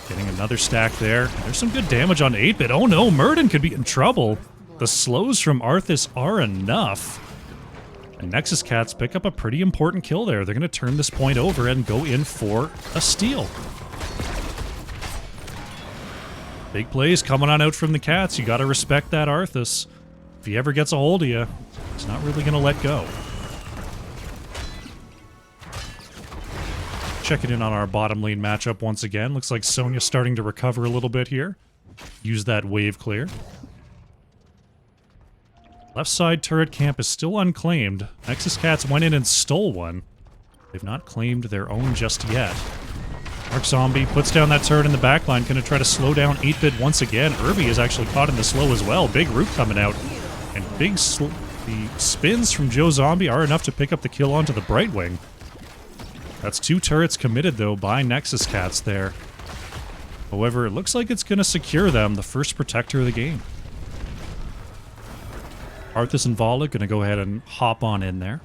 Getting another stack there. There's some good damage on 8-Bit. Oh no, Murden could be in trouble. The slows from Arthas are enough. And Nexus Cats pick up a pretty important kill there. They're going to turn this point over and go in for a steal. Big plays coming on out from the Cats. You got to respect that Arthas. If he ever gets a hold of you, he's not really going to let go. Checking in on our bottom lane matchup once again. Looks like Sonya's starting to recover a little bit here. Use that wave clear. Left side turret camp is still unclaimed. Nexus Cats went in and stole one. They've not claimed their own just yet. Mark Zombie puts down that turret in the backline, gonna try to slow down 8-Bit once again. Irby is actually caught in the slow as well. Big root coming out. And the spins from Joe Zombie are enough to pick up the kill onto the Brightwing. That's 2 turrets committed, though, by Nexus Cats there. However, it looks like it's going to secure them, the first protector of the game. Arthas and Vala going to go ahead and hop on in there.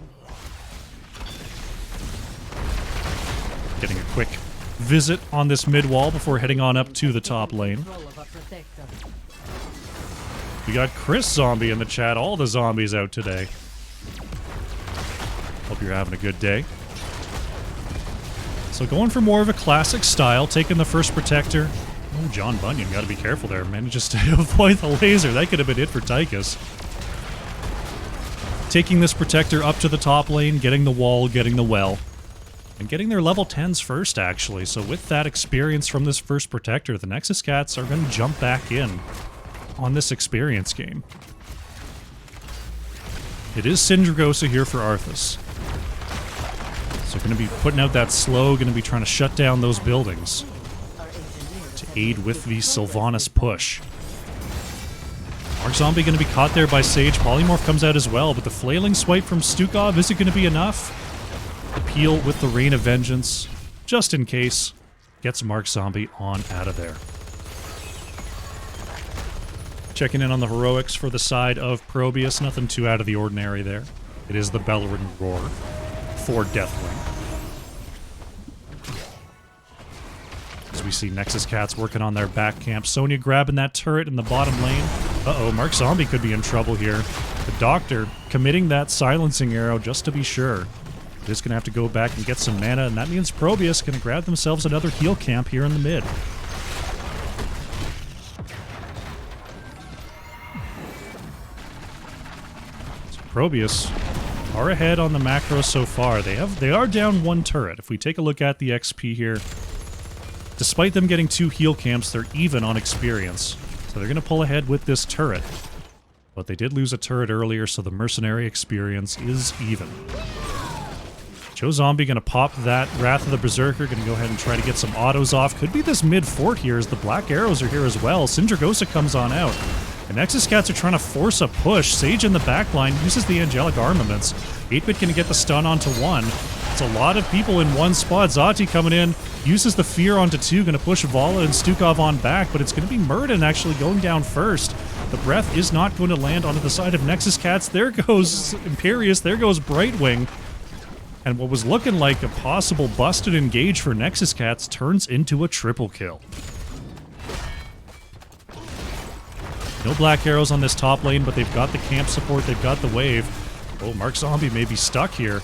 quick visit on this mid wall before heading on up to the top lane. We got Chris Zombie in the chat. All the zombies out today. Hope you're having a good day. So going for more of a classic style, taking the first protector. Oh, John Bunyan, gotta be careful there. Manages to avoid the laser. That could have been it for Tychus. Taking this protector up to the top lane, getting the wall, getting the well. And getting their level 10s first, actually. So with that experience from this first protector, the Nexus Cats are going to jump back in on this experience game. It is Syndragosa here for Arthas. So going to be putting out that slow, going to be trying to shut down those buildings to aid with the Sylvanas push. Mark Zombie going to be caught there by Sage. Polymorph comes out as well, but the flailing swipe from Stukov, is it going to be enough? The peel with the Rain of Vengeance, just in case, gets Mark Zombie on out of there. Checking in on the heroics for the side of ProBUs, nothing too out of the ordinary there. It is the Bellowing Roar for Deathwing. As we see Nexus Cats working on their back camp. Sonya grabbing that turret in the bottom lane. Uh-oh, Mark Zombie could be in trouble here. The Doctor committing that silencing arrow just to be sure. Just going to have to go back and get some mana, and that means ProBUs going to grab themselves another heal camp here in the mid. So ProBUs are ahead on the macro so far. They are down one turret. If we take a look at the XP here, despite them getting 2 heal camps, they're even on experience. So they're going to pull ahead with this turret. But they did lose a turret earlier, so the mercenary experience is even. Joe Zombie going to pop that Wrath of the Berserker, going to go ahead and try to get some autos off. Could be this mid fort here as the Black Arrows are here as well. Syndragosa comes on out. The Nexus Cats are trying to force a push. Sage in the backline uses the Angelic Armaments. 8-Bit going to get the stun onto 1. It's a lot of people in one spot. Zati coming in, uses the Fear onto 2, going to push Vala and Stukov on back, but it's going to be Murden actually going down first. The breath is not going to land onto the side of Nexus Cats. There goes Imperius, there goes Brightwing. And what was looking like a possible busted engage for Nexus Cats turns into a triple kill. No Black Arrows on this top lane, but they've got the camp support, they've got the wave. Oh, Mark Zombie may be stuck here.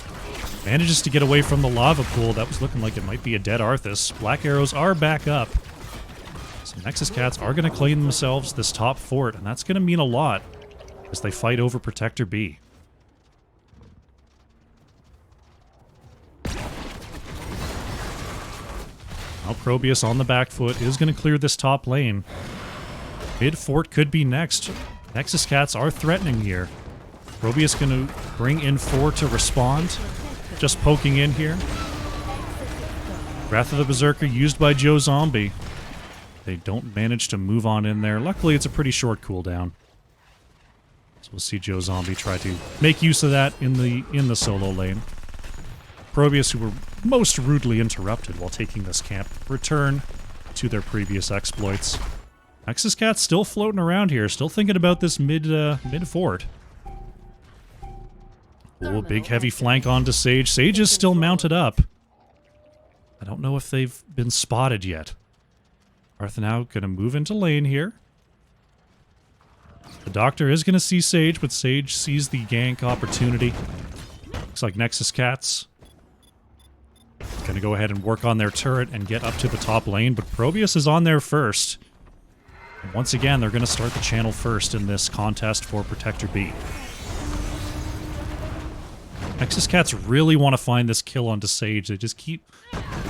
Manages to get away from the lava pool. That was looking like it might be a dead Arthas. Black Arrows are back up. So Nexus Cats are going to claim themselves this top fort, and that's going to mean a lot as they fight over Protector B. Now ProBUs on the back foot is going to clear this top lane. Mid fort could be next. Nexus Cats are threatening here. ProBUs going to bring in 4 to respond. Just poking in here. Wrath of the Berserker used by Joe Zombie. They don't manage to move on in there. Luckily, it's a pretty short cooldown. So we'll see Joe Zombie try to make use of that in the solo lane. ProBUs, who were most rudely interrupted while taking this camp, return to their previous exploits. Nexus Cat's still floating around here, still thinking about this mid fort. Oh, big heavy flank onto Sage. Sage is still mounted up. I don't know if they've been spotted yet. Arthur now going to move into lane here. The Doctor is going to see Sage, but Sage sees the gank opportunity. Looks like Nexus Cats going to go ahead and work on their turret and get up to the top lane, but ProBUs is on there first. And once again, they're going to start the channel first in this contest for Protector B. Nexus Cats really want to find this kill onto Sage. They just keep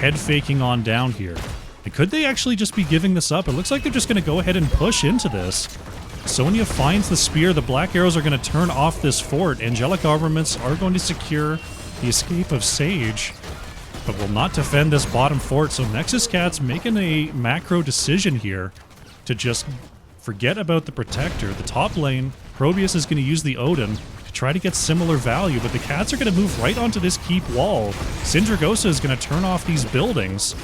head faking on down here. And could they actually just be giving this up? It looks like they're just going to go ahead and push into this. Sonya finds the spear. The Black Arrows are going to turn off this fort. Angelic Armaments are going to secure the escape of Sage, but will not defend this bottom fort. So Nexus Cats making a macro decision here to just forget about the Protector. The top lane, ProBUs is going to use the Odin to try to get similar value, but the Cats are going to move right onto this keep wall. Syndragosa is going to turn off these buildings.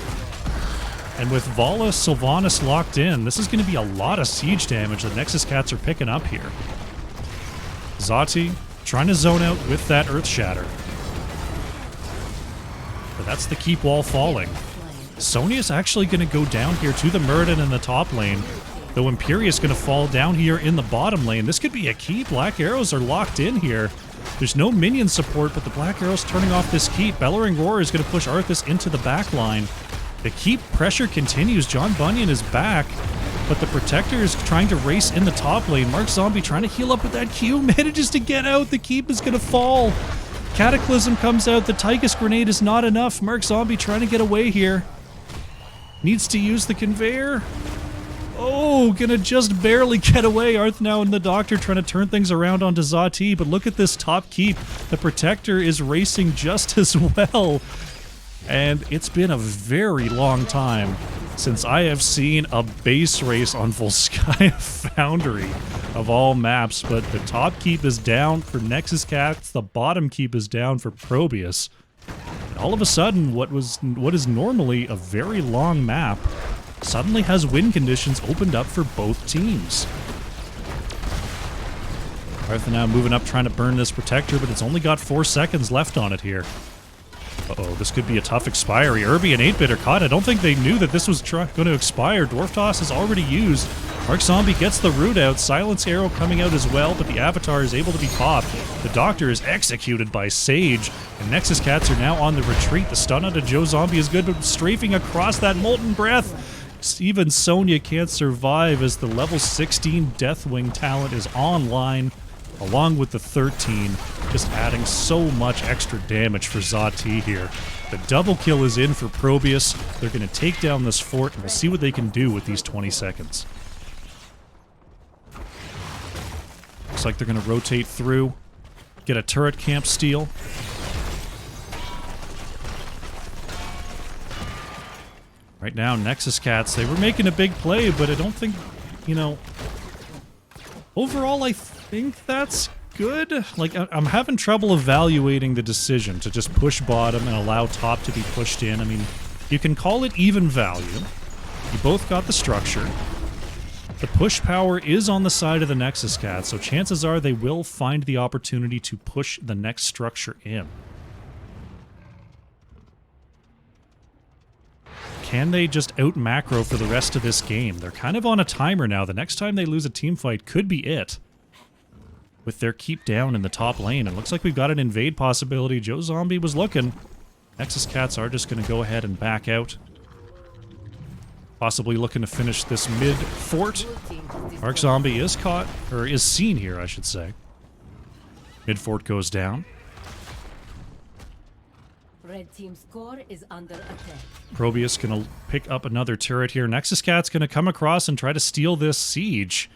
And with Vala Sylvanas locked in, this is going to be a lot of siege damage that Nexus Cats are picking up here. Zati trying to zone out with that Earth Shatter. But that's the keep wall falling. Sonya's actually going to go down here to the Muradin in the top lane, though Imperius going to fall down here in the bottom lane. This could be a key. Black Arrows are locked in here. There's no minion support, but the Black Arrows turning off this keep. Bellowing Roar is going to push Arthas into the back line. The keep pressure continues. John Bunyan is back, but the Protector is trying to race in the top lane. Mark Zombie trying to heal up with that Q, manages to get out. The keep is going to fall. Cataclysm comes out. The Tychus Grenade is not enough. Mark Zombie trying to get away here. Needs to use the conveyor. Oh, gonna just barely get away. Arth now and the Doctor trying to turn things around onto Zati, but look at this top keep. The Protector is racing just as well. And it's been a very long time since I have seen a base race on Volskaya Foundry of all maps, but the top keep is down for Nexus Cats, the bottom keep is down for ProBUs. And all of a sudden, what is normally a very long map suddenly has win conditions opened up for both teams. Arthur now moving up, trying to burn this Protector, but it's only got 4 seconds left on it here. Uh-oh, this could be a tough expiry. Irby and 8-Bit are caught. I don't think they knew that this was going to expire. Dwarf Toss is already used. Mark Zombie gets the root out. Silence Arrow coming out as well, but the Avatar is able to be popped. The Doctor is executed by Sage, and Nexus Cats are now on the retreat. The stun onto Joe Zombie is good, but strafing across that Molten Breath. Even Sonya can't survive as the level 16 Deathwing talent is online, along with the 13, just adding so much extra damage for Zati here. The double kill is in for ProBUs. They're going to take down this fort, and we'll see what they can do with these 20 seconds. Looks like they're going to rotate through, get a turret camp steal. Right now, Nexus Cats, they were making a big play, but I don't think, you know... Overall, I think that's good. Like, I'm having trouble evaluating the decision to just push bottom and allow top to be pushed in. I mean, you can call it even value. You both got the structure. The push power is on the side of the Nexus Cats, so chances are they will find the opportunity to push the next structure in. Can they just out-macro for the rest of this game? They're kind of on a timer now. The next time they lose a team fight could be it. With their keep down in the top lane. It looks like we've got an invade possibility. Joe Zombie was looking. Nexus Cats are just going to go ahead and back out. Possibly looking to finish this mid-fort. Mark Zombie is caught, or is seen here, I should say. Mid-fort goes down. Red team's core is under attack. ProBUs gonna pick up another turret here. Nexus Cat's gonna come across and try to steal this siege.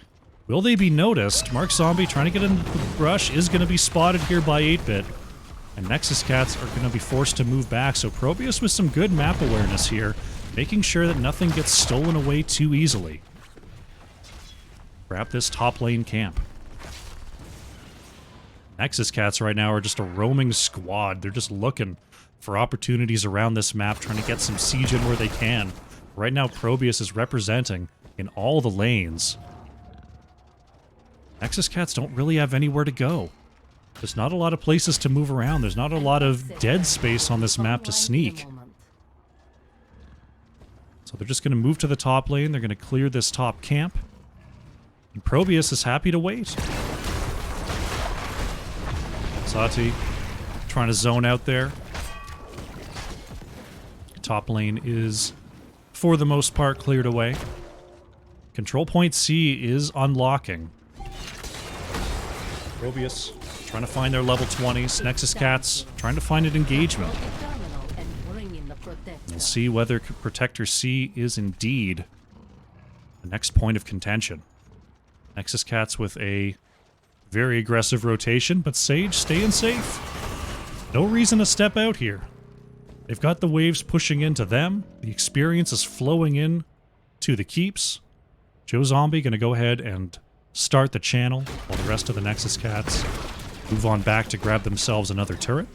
Will they be noticed? Mark Zombie trying to get into the brush is gonna be spotted here by 8-Bit. And Nexus Cats are gonna be forced to move back, so ProBUs with some good map awareness here, making sure that nothing gets stolen away too easily. Grab this top lane camp. Nexus Cats right now are just a roaming squad. They're just looking for opportunities around this map, trying to get some siege in where they can. Right now, ProBUs is representing in all the lanes. Nexus Cats don't really have anywhere to go. There's not a lot of places to move around. There's not a lot of dead space on this map to sneak. So they're just going to move to the top lane. They're going to clear this top camp. And ProBUs is happy to wait. Sati trying to zone out there. Top lane is, for the most part, cleared away. Control point C is unlocking. ProBUs trying to find their level 20s. Nexus Cats trying to find an engagement. We'll see whether Protector C is indeed the next point of contention. Nexus Cats with a very aggressive rotation, but Sage staying safe. No reason to step out here. They've got the waves pushing into them. The experience is flowing in to the keeps. Joe Zombie going to go ahead and start the channel while the rest of the Nexus Cats move on back to grab themselves another turret.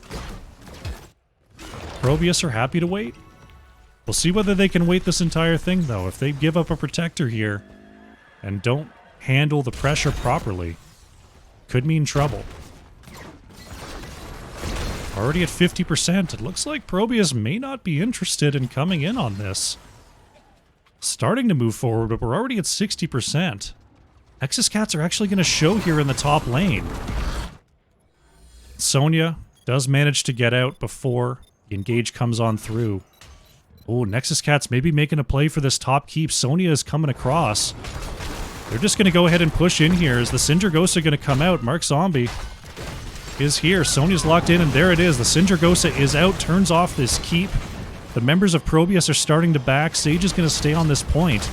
ProBUs are happy to wait. We'll see whether they can wait this entire thing, though. If they give up a Protector here and don't handle the pressure properly, could mean trouble. Already at 50%. It looks like ProBUs may not be interested in coming in on this. Starting to move forward, but we're already at 60%. Nexus Cats are actually going to show here in the top lane. Sonya does manage to get out before the engage comes on through. Oh, Nexus Cats maybe making a play for this top keep. Sonya is coming across. They're just going to go ahead and push in here. Is the Sindragosa going to come out? Mark Zombie is here. Sonya's locked in, and there it is. The Sindragosa is out, turns off this keep. The members of ProBUs are starting to back. Sage is going to stay on this point.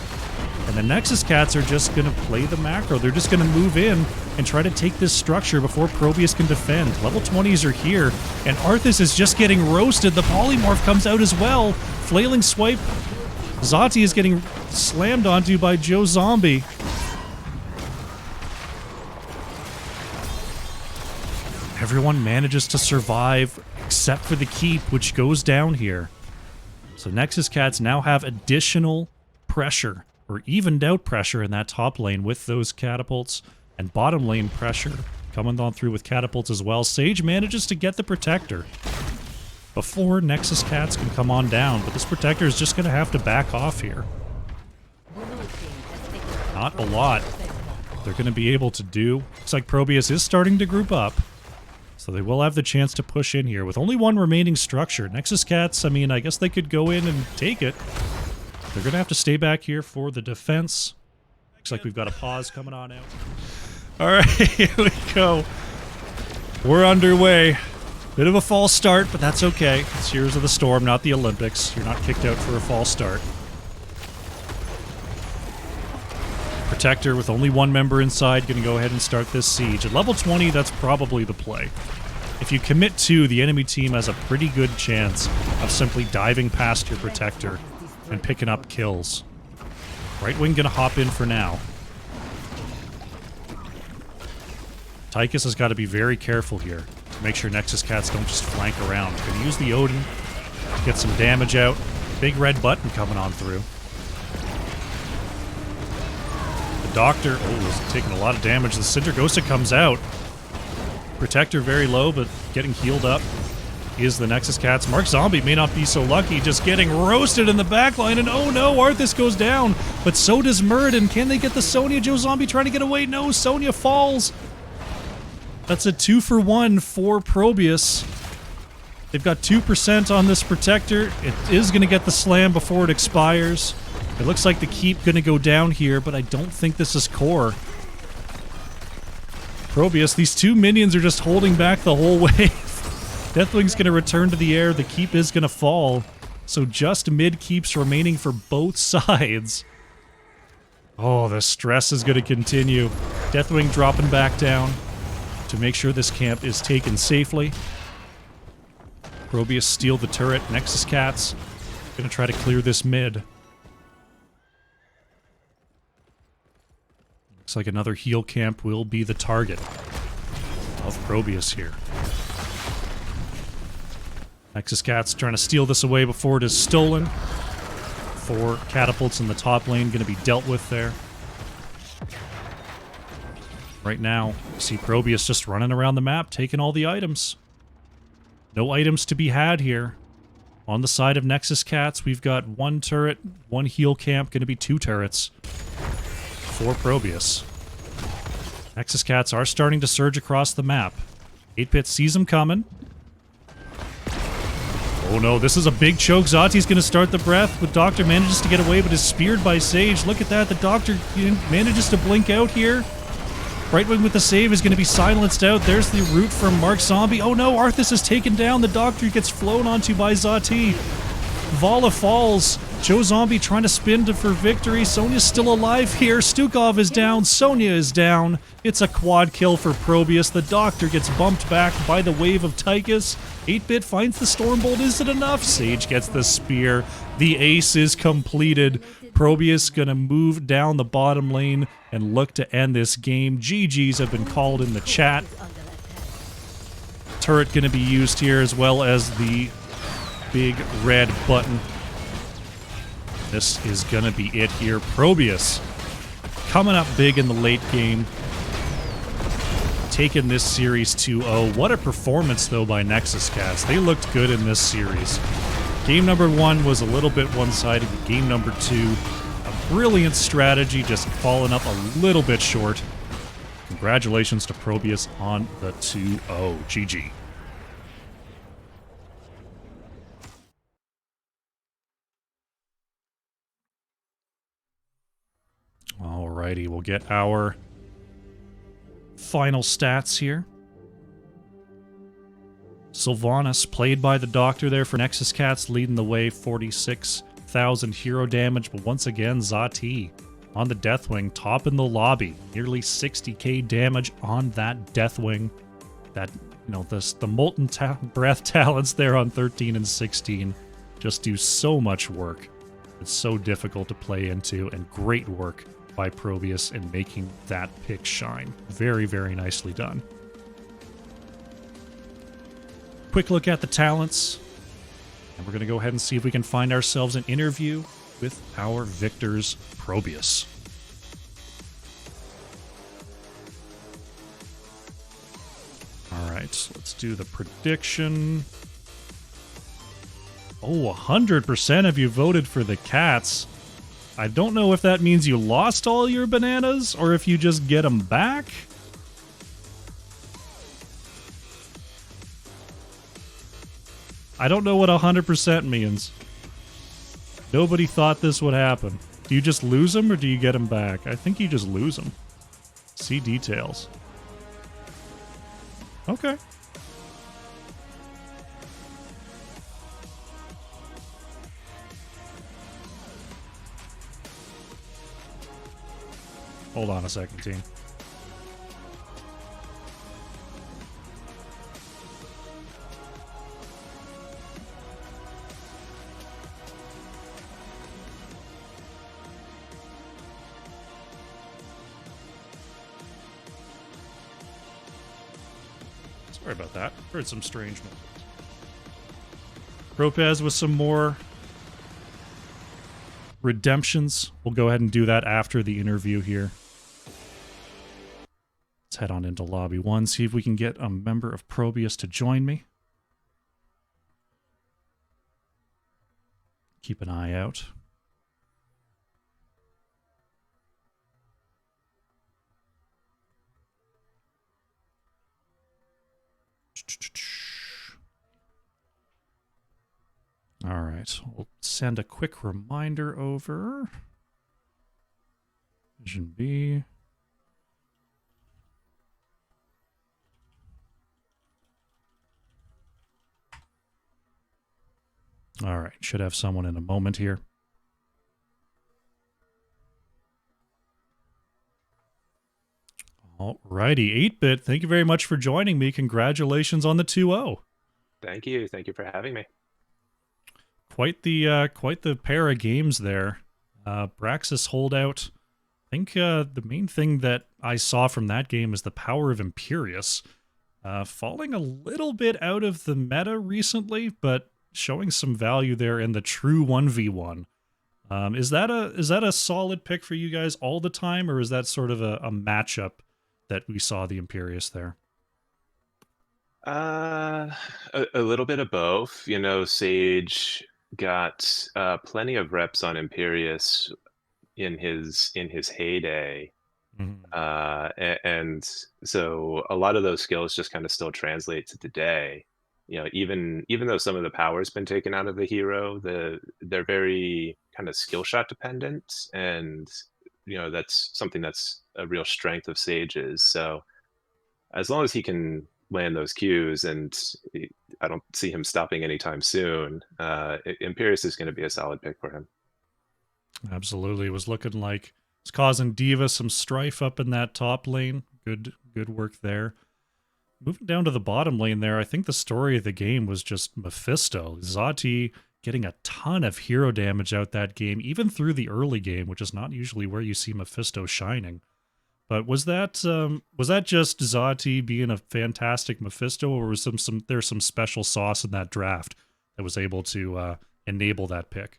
And the Nexus Cats are just going to play the macro. They're just going to move in and try to take this structure before ProBUs can defend. Level 20s are here, and Arthas is just getting roasted. The Polymorph comes out as well. Flailing Swipe. Zati is getting slammed onto by Joe Zombie. Everyone manages to survive except for the keep, which goes down here. So Nexus Cats now have additional pressure, or evened out pressure in that top lane with those catapults, and bottom lane pressure coming on through with catapults as well. Sage manages to get the Protector before Nexus Cats can come on down, but this Protector is just going to have to back off here. Not a lot they're going to be able to do. Looks like ProBUs is starting to group up, so they will have the chance to push in here with only one remaining structure. Nexus Cats, I mean, I guess they could go in and take it. They're going to have to stay back here for the defense. Looks like we've got a pause coming on out. All right, here we go. We're underway. Bit of a false start, but that's okay. It's Heroes of the Storm, not the Olympics. You're not kicked out for a false start. Protector with only one member inside, going to go ahead and start this siege. At level 20, that's probably the play. If you commit to, the enemy team has a pretty good chance of simply diving past your Protector and picking up kills. Right wing gonna hop in for now. Tychus has got to be very careful here to make sure Nexus Cats don't just flank around. Gonna use the Odin to get some damage out. Big red button coming on through. The Doctor, is taking a lot of damage. The Sindragosa comes out. Protector very low, but getting healed up is the Nexus Cats. Mark Zombie may not be so lucky, just getting roasted in the backline, and oh no, Arthas goes down, but so does Muradin. Can they get the Sonya? Joe Zombie trying to get away. No, Sonya falls. That's a 2-for-1 for ProBUs. They've got 2% on this Protector. It is going to get the slam before it expires. It looks like the keep going to go down here, but I don't think this is core. ProBUs, these two minions are just holding back the whole way. Deathwing's going to return to the air. The keep is going to fall. So just mid keeps remaining for both sides. Oh, the stress is going to continue. Deathwing dropping back down to make sure this camp is taken safely. ProBUs steal the turret. Nexus Cats going to try to clear this mid. Looks like another heal camp will be the target of ProBUs here. Nexus Cats trying to steal this away before it is stolen. 4 catapults in the top lane going to be dealt with there. Right now, you see ProBUs just running around the map, taking all the items. No items to be had here. On the side of Nexus Cats, we've got 1 turret, 1 heal camp, going to be 2 turrets for ProBUs. Nexus Cats are starting to surge across the map. 8-Bit sees them coming. Oh no, this is a big choke. Zati's going to start the breath, but Doctor manages to get away, but is speared by Sage. Look at that, the Doctor manages to blink out here. Right wing with the save is going to be silenced out. There's the root from Mark Zombie. Oh no, Arthas is taken down. The Doctor gets flown onto by Zati. Vala falls. Joe Zombie trying to spin for victory. Sonya's still alive here. Stukov is down. Sonya is down. It's a quad kill for ProBUs. The Doctor gets bumped back by the wave of Tychus. 8-Bit finds the Stormbolt. Is it enough? Sage gets the spear. The ace is completed. ProBUs gonna move down the bottom lane and look to end this game. GGs have been called in the chat. Turret gonna be used here as well as the big red button. This is gonna be it here. ProBUs coming up big in the late game, taken this series 2-0. What a performance, though, by Nexus Cats. They looked good in this series. Game number 1 was a little bit one-sided. Game number 2, a brilliant strategy, just falling up a little bit short. Congratulations to ProBUs on the 2-0. GG. Alrighty, we'll get our final stats here. Sylvanas, played by the Doctor there for Nexus Cats, leading the way, 46,000 hero damage. But once again, Zati on the Deathwing, top in the lobby, nearly 60k damage on that Deathwing. That, you know, the Molten Breath talents there on 13 and 16 just do so much work. It's so difficult to play into, and great work by ProBUs in making that pick shine. Very, very nicely done. Quick look at the talents, and we're going to go ahead and see if we can find ourselves an interview with our victors, ProBUs. Alright, let's do the prediction. Oh, 100% of you voted for the Cats. I don't know if that means you lost all your bananas, or if you just get them back. I don't know what 100% means. Nobody thought this would happen. Do you just lose them, or do you get them back? I think you just lose them. See details. Okay. Hold on a second, team. Sorry about that. Heard some strange noises. ProBUs with some more redemptions. We'll go ahead and do that after the interview here. Let's head on into Lobby 1, see if we can get a member of ProBUs to join me. Keep an eye out. All right, we'll send a quick reminder over. Vision B. All right, should have someone in a moment here. All righty, 8-Bit, thank you very much for joining me. Congratulations on the 2-0. Thank you. Thank you for having me. Quite the pair of games there. Braxis holdout. I think the main thing that I saw from that game is the power of Imperius. Falling a little bit out of the meta recently, but showing some value there in the true 1v1. Is that a solid pick for you guys all the time, or is that sort of a matchup that we saw the Imperius there? A little bit of both. You know, Sage got plenty of reps on Imperius in his heyday. Mm-hmm. And so a lot of those skills just kind of still translate to today. You know, even though some of the power's been taken out of the hero, they're very kind of skill shot dependent, and you know, that's something that's a real strength of Sage's. So as long as he can land those Qs, and I don't see him stopping anytime soon, Imperius is going to be a solid pick for him. Absolutely. It was looking like it's causing Diva some strife up in that top lane. Good work there. Moving down to the bottom lane there, I think the story of the game was just Mephisto. Zati getting a ton of hero damage out that game, even through the early game, which is not usually where you see Mephisto shining. But was that just Zati being a fantastic Mephisto, or was there's some special sauce in that draft that was able to enable that pick?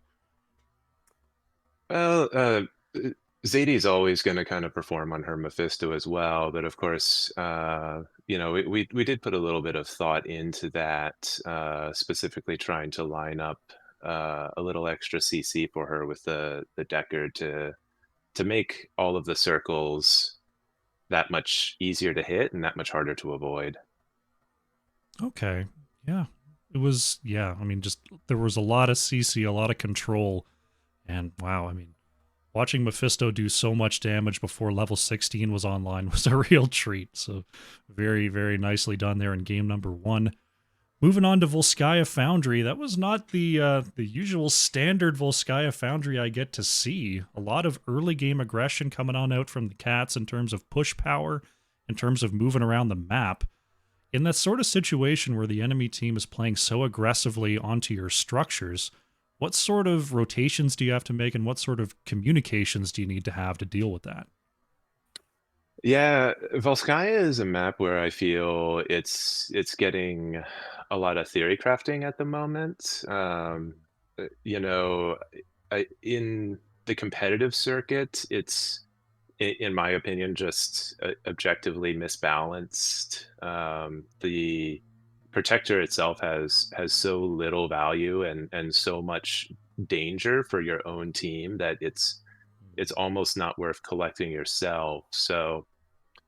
Well, Zadie's always going to kind of perform on her Mephisto as well, but of course, we did put a little bit of thought into that, specifically trying to line up a little extra CC for her with the Deckard to make all of the circles that much easier to hit and that much harder to avoid. Okay. Yeah. It was, yeah. I mean, just there was a lot of CC, a lot of control. And wow, I mean, watching Mephisto do so much damage before level 16 was online was a real treat. So very, very nicely done there in game number 1. Moving on to Volskaya Foundry, that was not the usual standard Volskaya Foundry I get to see. A lot of early game aggression coming on out from the Cats in terms of push power, in terms of moving around the map. In that sort of situation where the enemy team is playing so aggressively onto your structures, what sort of rotations do you have to make and what sort of communications do you need to have to deal with that? Yeah, Volskaya is a map where I feel it's getting a lot of theory crafting at the moment. You know, in the competitive circuit, it's in my opinion just objectively misbalanced. The protector itself has so little value and so much danger for your own team that it's almost not worth collecting yourself. So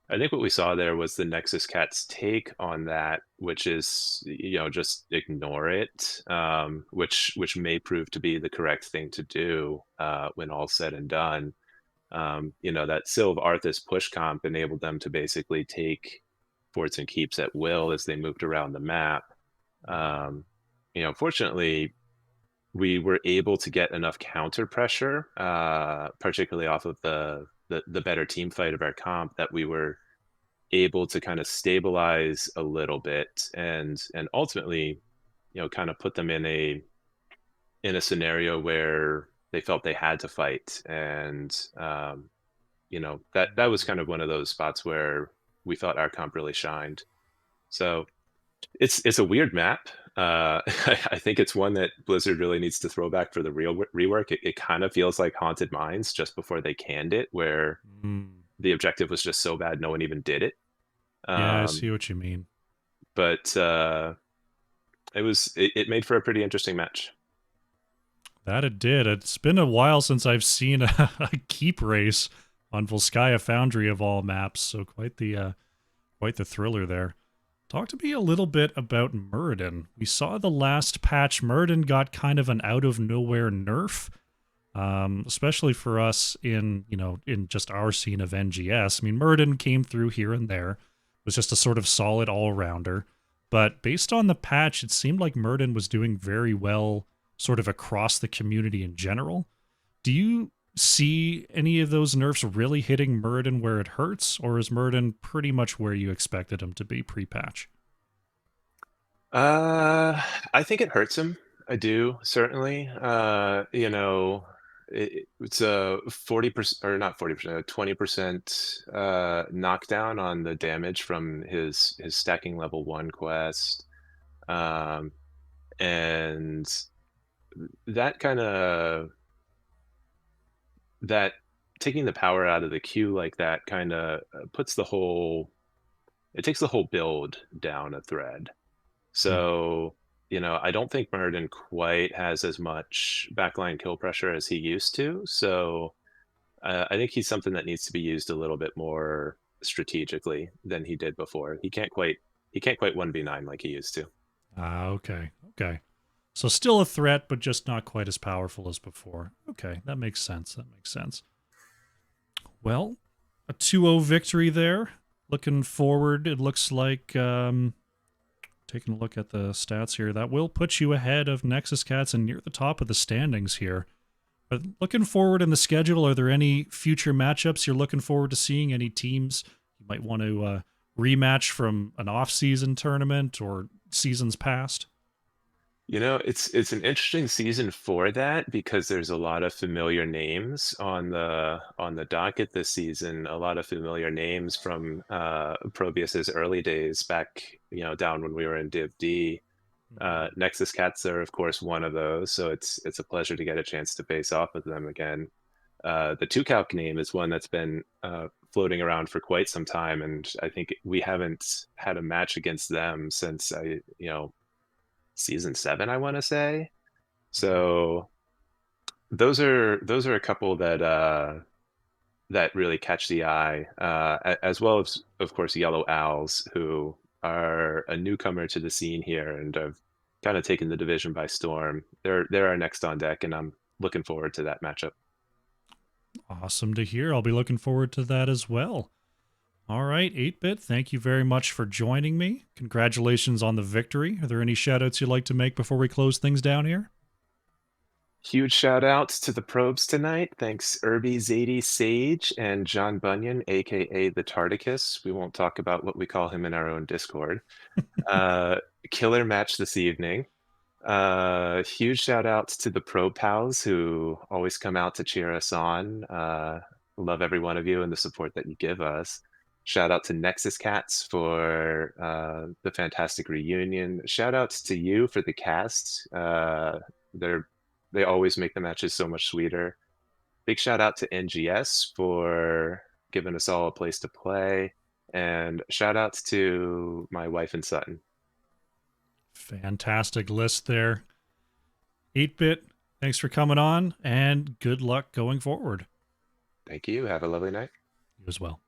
I think what we saw there was the Nexus Cat's take on that, which is, just ignore it, which may prove to be the correct thing to do when all's said and done. That Sylve Arthas push comp enabled them to basically take forts and keeps at will as they moved around the map. Um, Fortunately, we were able to get enough counter pressure, particularly off of the better team fight of our comp, that we were able to kind of stabilize a little bit and ultimately, kind of put them in a scenario where they felt they had to fight. And that was kind of one of those spots where we thought our comp really shined. So it's a weird map. I think it's one that Blizzard really needs to throw back for the real rework. It kind of feels like Haunted Mines just before they canned it, where Mm. the objective was just so bad no one even did it. Yeah, I Um, see what you mean. but it made for a pretty interesting match. That it did. It's been a while since I've seen a keep race on Volskaya Foundry of all maps, so quite the thriller there. Talk to me a little bit about Muradin. We saw the last patch Muradin got kind of an out of nowhere nerf, especially for us in just our scene of NGS. I mean, Muradin came through here and there, was just a sort of solid all rounder, but based on the patch, it seemed like Muradin was doing very well sort of across the community in general. Do you see any of those nerfs really hitting Muradin where it hurts, or is Muradin pretty much where you expected him to be pre-patch? I think it hurts him. I do, certainly. It's a 40% or not 40%, a 20% knockdown on the damage from his stacking level 1 quest. Um, and that kind of that taking the power out of the queue like that kind of puts it takes the whole build down a thread. Hmm. So, I don't think Muradin quite has as much backline kill pressure as he used to. So, I think he's something that needs to be used a little bit more strategically than he did before. He can't quite 1v9 like he used to. Ah, okay. Okay. So still a threat, but just not quite as powerful as before. Okay, that makes sense. That makes sense. Well, a 2-0 victory there. Looking forward, it looks like taking a look at the stats here, that will put you ahead of Nexus Cats and near the top of the standings here. But looking forward in the schedule, are there any future matchups you're looking forward to seeing? Any teams you might want to rematch from an off-season tournament or seasons past? It's an interesting season for that because there's a lot of familiar names on the docket this season. A lot of familiar names from ProBUs's early days back, down when we were in Div D. Nexus Cats are, of course, one of those, so it's a pleasure to get a chance to face off with them again. The 2Calc name is one that's been floating around for quite some time, and I think we haven't had a match against them since season 7, I want to say. So those are a couple that really catch the eye, as well as, of course, Yellow Owls, who are a newcomer to the scene here and have kind of taken the division by storm. They're our next on deck, and I'm looking forward to that matchup. Awesome to hear. I'll be looking forward to that as well. All right, 8-Bit, thank you very much for joining me. Congratulations on the victory. Are there any shout-outs you'd like to make before we close things down here? Huge shout outs to the probes tonight. Thanks, Irby, Zadie, Sage, and John Bunyan, aka the Tardicus. We won't talk about what we call him in our own Discord. Uh, Killer match this evening. Huge shout outs to the Probe Pals who always come out to cheer us on. Love every one of you and the support that you give us. Shout out to Nexus Cats for the fantastic reunion. Shout outs to you for the cast. They always make the matches so much sweeter. Big shout out to NGS for giving us all a place to play. And shout outs to my wife and son. Fantastic list there. 8-Bit, thanks for coming on, and good luck going forward. Thank you. Have a lovely night. You as well.